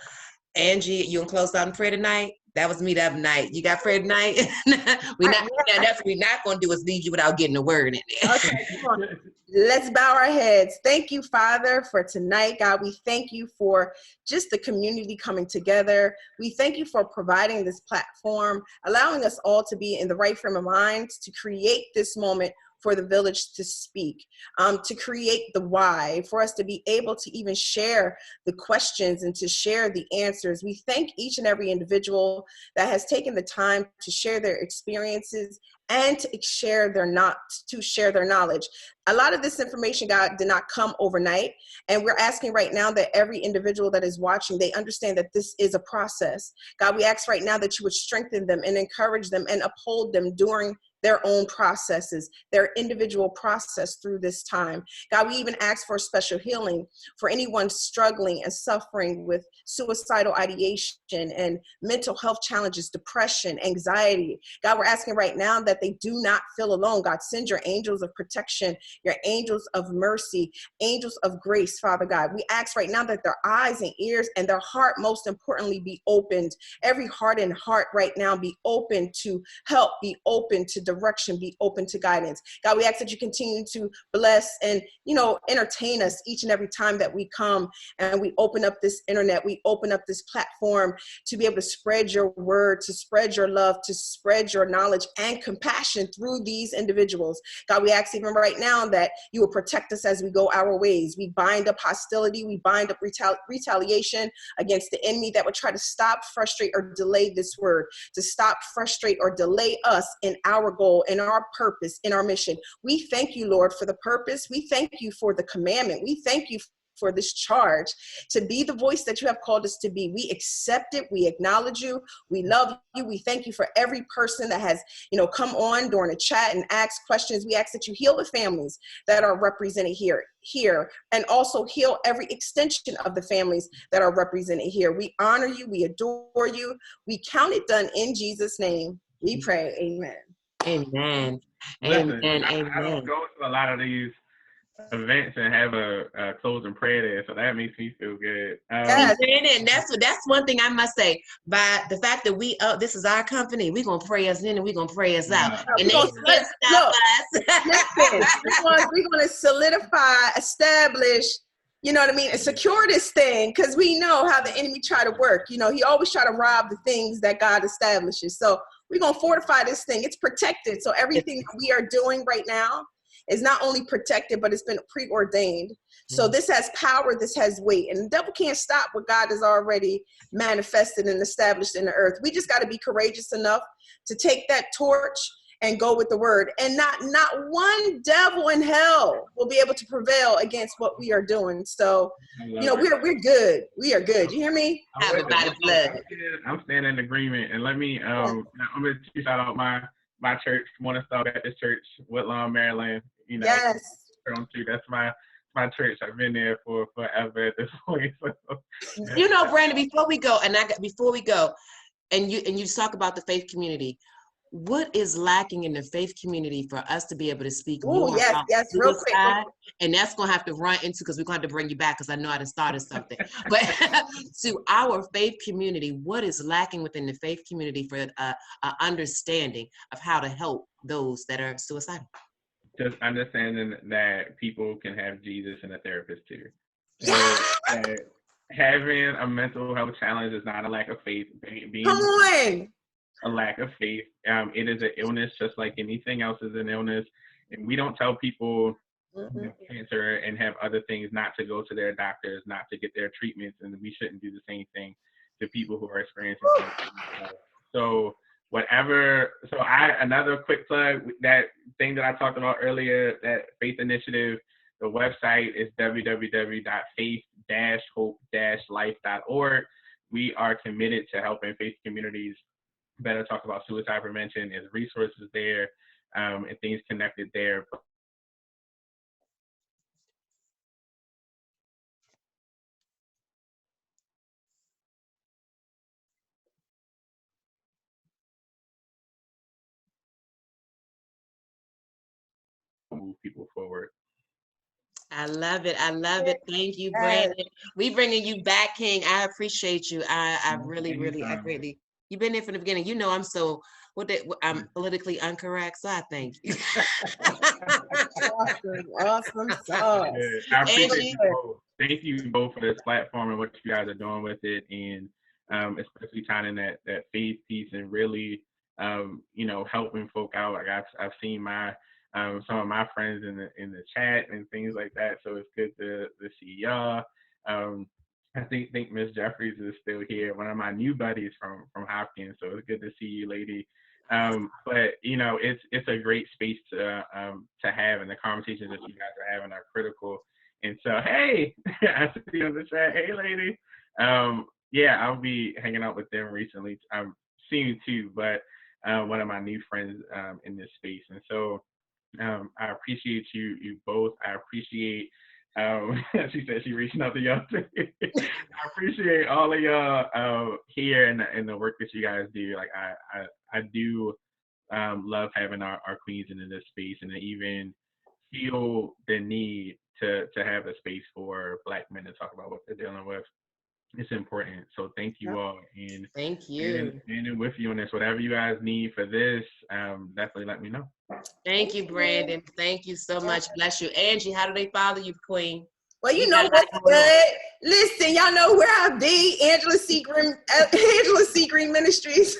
Angie, you can close out in prayer tonight. That was me that night. You got prayer tonight? That's what we're not going to do is leave you without getting a word in there. Okay, come on. Let's bow our heads. Thank you, Father, for tonight. God, we thank you for just the community coming together. We thank you for providing this platform, allowing us all to be in the right frame of mind to create this moment for the village to speak, to create the why, for us to be able to even share the questions and to share the answers. We thank each and every individual that has taken the time to share their experiences and to share their knowledge. A lot of this information, God, did not come overnight. And we're asking right now that every individual that is watching, they understand that this is a process. God, we ask right now that you would strengthen them and encourage them and uphold them during their own processes, their individual process through this time. God, we even ask for special healing for anyone struggling and suffering with suicidal ideation and mental health challenges, depression, anxiety. God, we're asking right now that they do not feel alone. God, send your angels of protection, your angels of mercy, angels of grace, Father God. We ask right now that their eyes and ears and their heart, most importantly, be opened. Every heart and heart right now be open to help, be open to direction, be open to guidance. God, we ask that you continue to bless and, entertain us each and every time that we come and we open up this internet, we open up this platform to be able to spread your word, to spread your love, to spread your knowledge and compassion through these individuals. God, we ask even right now that you will protect us as we go our ways. We bind up hostility, we bind up retaliation against the enemy that would try to stop, frustrate, or delay this word, to stop, frustrate, or delay us in our goal, in our purpose, in our mission. We thank you, Lord, for the purpose. We thank you for the commandment. We thank you for this charge to be the voice that you have called us to be. We accept it. We acknowledge you. We love you. We thank you for every person that has, come on during a chat and ask questions. We ask that you heal the families that are represented here, and also heal every extension of the families that are represented here. We honor you. We adore you. We count it done in Jesus' name. We pray. Amen. Amen. Listen, Amen. I Amen. don't go to a lot of these events and have a closing prayer there, so that makes me feel good. Yes. And that's one thing I must say. By the fact that this is our company, we're gonna pray us in and we're gonna pray us out, and they can't stop us. Listen, we're gonna solidify, establish. You know what I mean? And secure this thing, because we know how the enemy try to work. He always try to rob the things that God establishes. So we're going to fortify this thing. It's protected. So everything that we are doing right now is not only protected, but it's been preordained. So this has power, this has weight, and the devil can't stop what God has already manifested and established in the earth. We just got to be courageous enough to take that torch and go with the word, and not one devil in hell will be able to prevail against what we are doing. So, we're good. We are good. You hear me? Have it by the blood. I'm standing in agreement, and let me I'm gonna shout out my church, Morning Star Baptist Church, Woodlawn, Maryland. Yes. That's my church. I've been there for forever at this point. So. Brandon, before we go, and you talk about the faith community. What is lacking in the faith community for us to be able to speak more about suicide? Real quick. And that's going to have to run into, because we're going to have to bring you back, because I know I done started something. But to our faith community, what is lacking within the faith community for understanding of how to help those that are suicidal? Just understanding that people can have Jesus and a therapist too. So having a mental health challenge is not a lack of faith. Come on. A lack of faith. It is an illness, just like anything else is an illness. And we don't tell people who have cancer and have other things not to go to their doctors, not to get their treatments, and we shouldn't do the same thing to people who are experiencing cancer. So another quick plug, that thing that I talked about earlier, that faith initiative, the website is www.faith-hope-life.org. We are committed to helping faith communities better talk about suicide prevention. There's resources there and things connected there. Move people forward. I love it. Thank you, Brandon. We bringing you back, King. I appreciate you. I greatly. You've been there from the beginning. I'm politically incorrect, so I thank you. Awesome sauce. I appreciate you both. Thank you both for this platform and what you guys are doing with it, and especially tying in that faith piece and really helping folk out. Like I've seen some of my friends in the chat and things like that. So it's good to see y'all. I think Miss Jeffries is still here, one of my new buddies from Hopkins. So it's good to see you, lady. But it's a great space to have, and the conversations that you guys are having are critical. And so, hey, I see you in the chat. Hey, lady. I'll be hanging out with them recently. I'm seeing you too, but one of my new friends in this space. And so I appreciate you both. I appreciate she said she reaching out to y'all too. I appreciate all of y'all here and the work that you guys do. Like I do love having our queens in this space, and to even feel the need to have a space for Black men to talk about what they're dealing with. It's important. So thank you all. And thank you. And with you on this, whatever you guys need for this, definitely let me know. Thank you, Brandon. Thank you so much. Bless you. Angie, how do they follow you, Queen? Well, you know what's good. Listen, y'all know where I be. Angela C. Green Ministries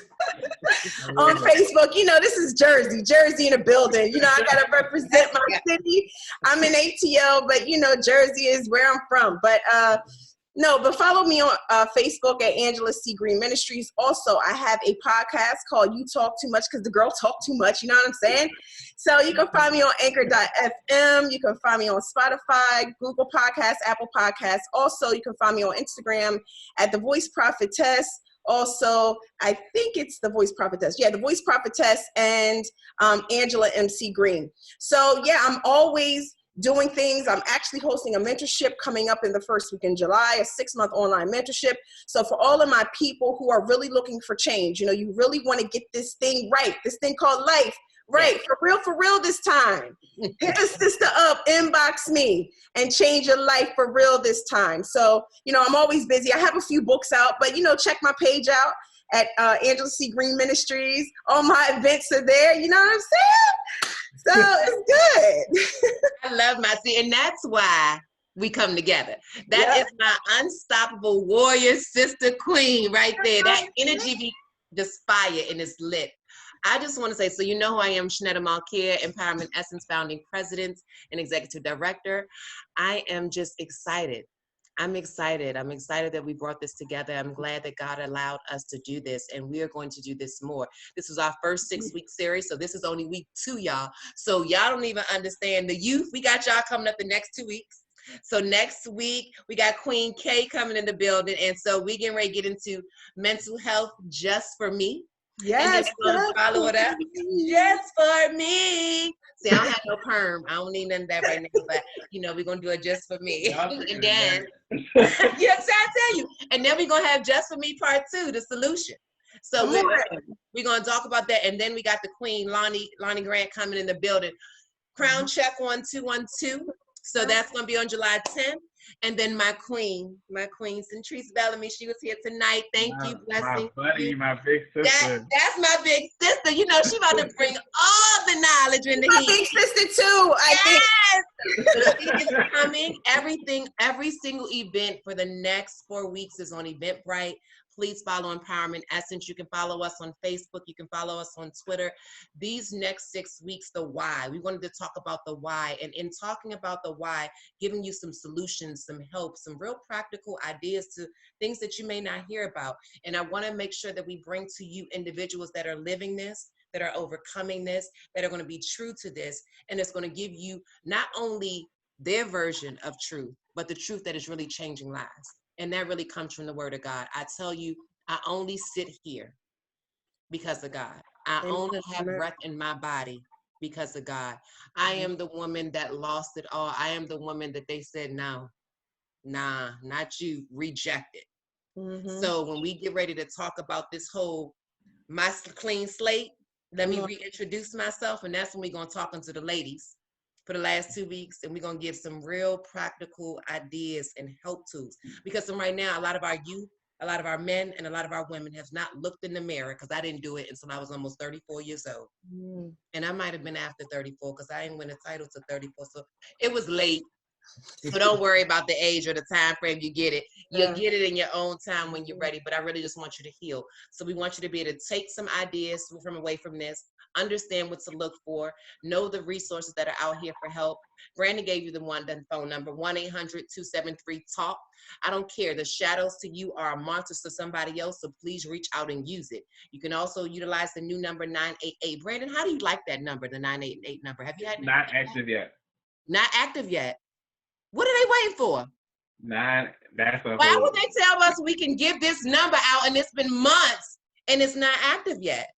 on Facebook. This is Jersey in a building. I got to represent my city. I'm in ATL, but Jersey is where I'm from. But No, but follow me on Facebook at Angela C. Green Ministries. Also, I have a podcast called You Talk Too Much because the girl talk too much. You know what I'm saying? So you can find me on anchor.fm. You can find me on Spotify, Google Podcasts, Apple Podcasts. Also, you can find me on Instagram at The Voice Prophetess. Also, I think it's The Voice Prophetess. Yeah, The Voice Prophetess and Angela MC Green. So yeah, I'm always doing things. I'm actually hosting a mentorship coming up in the first week in July, a 6-month online mentorship. So for all of my people who are really looking for change, you know, you really want to get this thing right, this thing called life, right? Yeah. For real this time. Hit a sister up, inbox me, and change your life for real this time. So, you know, I'm always busy. I have a few books out, but, you know, check my page out at Angela C. Green Ministries. All my events are there. You know what I'm saying? So it's good. I love my see, and that's why we come together. That is my unstoppable warrior sister queen right there. That energy be just fire and it's lit. I just want to say, so you know who I am, Shenetta Malkia, Empowerment Essence founding president and executive director. I am just excited. I'm excited. I'm excited that we brought this together. I'm glad that God allowed us to do this, and we are going to do this more. This was our first 6-week series, so this is only week 2, y'all. So y'all don't even understand the youth. We got y'all coming up the next 2 weeks. So next week, we got Queen K coming in the building, and so we getting ready to get into mental health just for me. Yes, and then we're gonna follow it up. Just for me. See, I don't have no perm. I don't need none of that right now, but you know, we're gonna do it just for me. And then yes, I tell you. And then we're gonna have just for me part 2, the solution. So we're gonna talk about that. And then we got the Queen Lonnie Grant coming in the building. Crown check 1212. So that's gonna be on July 10th. And then my queen, Centrice Bellamy, she was here tonight. Thank you, blessing. My buddy, my big sister. That's my big sister. You know, she about to bring all the knowledge in the my heat. Big sister too, I think. So the thing is coming. Every single event for the next 4 weeks is on Eventbrite. Please follow Empowerment Essence. You can follow us on Facebook. You can follow us on Twitter. These next 6 weeks, the why. We wanted to talk about the why. And in talking about the why, giving you some solutions, some help, some real practical ideas to things that you may not hear about. And I want to make sure that we bring to you individuals that are living this, that are overcoming this, that are going to be true to this. And it's going to give you not only their version of truth, but the truth that is really changing lives. And that really comes from the word of God. I tell you, I only sit here because of God. I only have breath in my body because of God. I am the woman that lost it all. I am the woman that they said, no, nah, not you, reject it. Mm-hmm. So when we get ready to talk about this whole, my clean slate, let me reintroduce myself. And that's when we're going to talk into the ladies for the last 2 weeks, and we're going to give some real practical ideas and help tools. Because right now, a lot of our youth, a lot of our men, and a lot of our women have not looked in the mirror, because I didn't do it until I was almost 34 years old. And I might have been after 34, because I didn't win a title till 34. So it was late. So don't worry about the age or the time frame. You get it. You'll get it in your own time when you're ready. But I really just want you to heal. So we want you to be able to take some ideas from away from this, understand what to look for, know the resources that are out here for help. Brandon gave you the phone number, 1-800-273-TALK. I don't care. The shadows to you are a monster to somebody else, so please reach out and use it. You can also utilize the new number, 988. Brandon, how do you like that number, the 988 number? Have you had Not active yet. Not active yet. What are they waiting for? That's a Why would they tell us we can give this number out and it's been months and it's not active yet?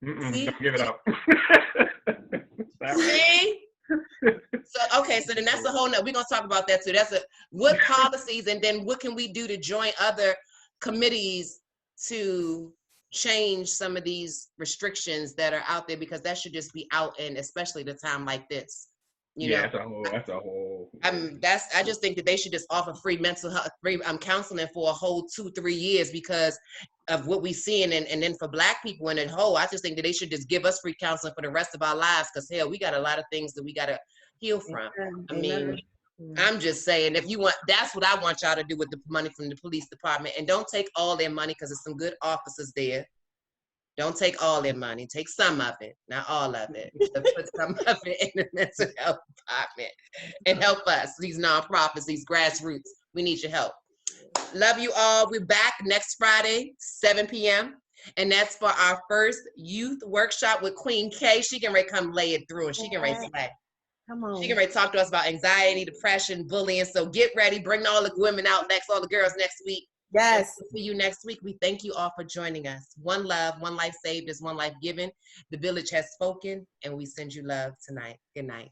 See? Don't give it up. See? So then that's a whole nother. We're gonna talk about that too. That's what policies, and then what can we do to join other committees to change some of these restrictions that are out there, because that should just be out, and especially the time like this. You know? That's a whole. I just think that they should just offer free mental health, free counseling for a whole 2-3 years because of what we're seeing, and then for Black people in a whole, I just think that they should just give us free counseling for the rest of our lives, because hell, we got a lot of things that we got to heal from. I mean, I'm just saying, if you want, that's what I want y'all to do with the money from the police department, and don't take all their money, because there's some good officers there. Don't take all their money. Take some of it, not all of it. Put some of it in the mental health department and help us, these nonprofits, these grassroots. We need your help. Love you all. We're back next Friday, 7 p.m. And that's for our first youth workshop with Queen K. She can ready come lay it through, and she can ready slay. Come on. She can ready talk to us about anxiety, depression, bullying. So get ready. Bring all the women out next, all the girls next week. Yes. See you next week. We thank you all for joining us. One love, one life saved is one life given. The village has spoken, and we send you love tonight. Good night.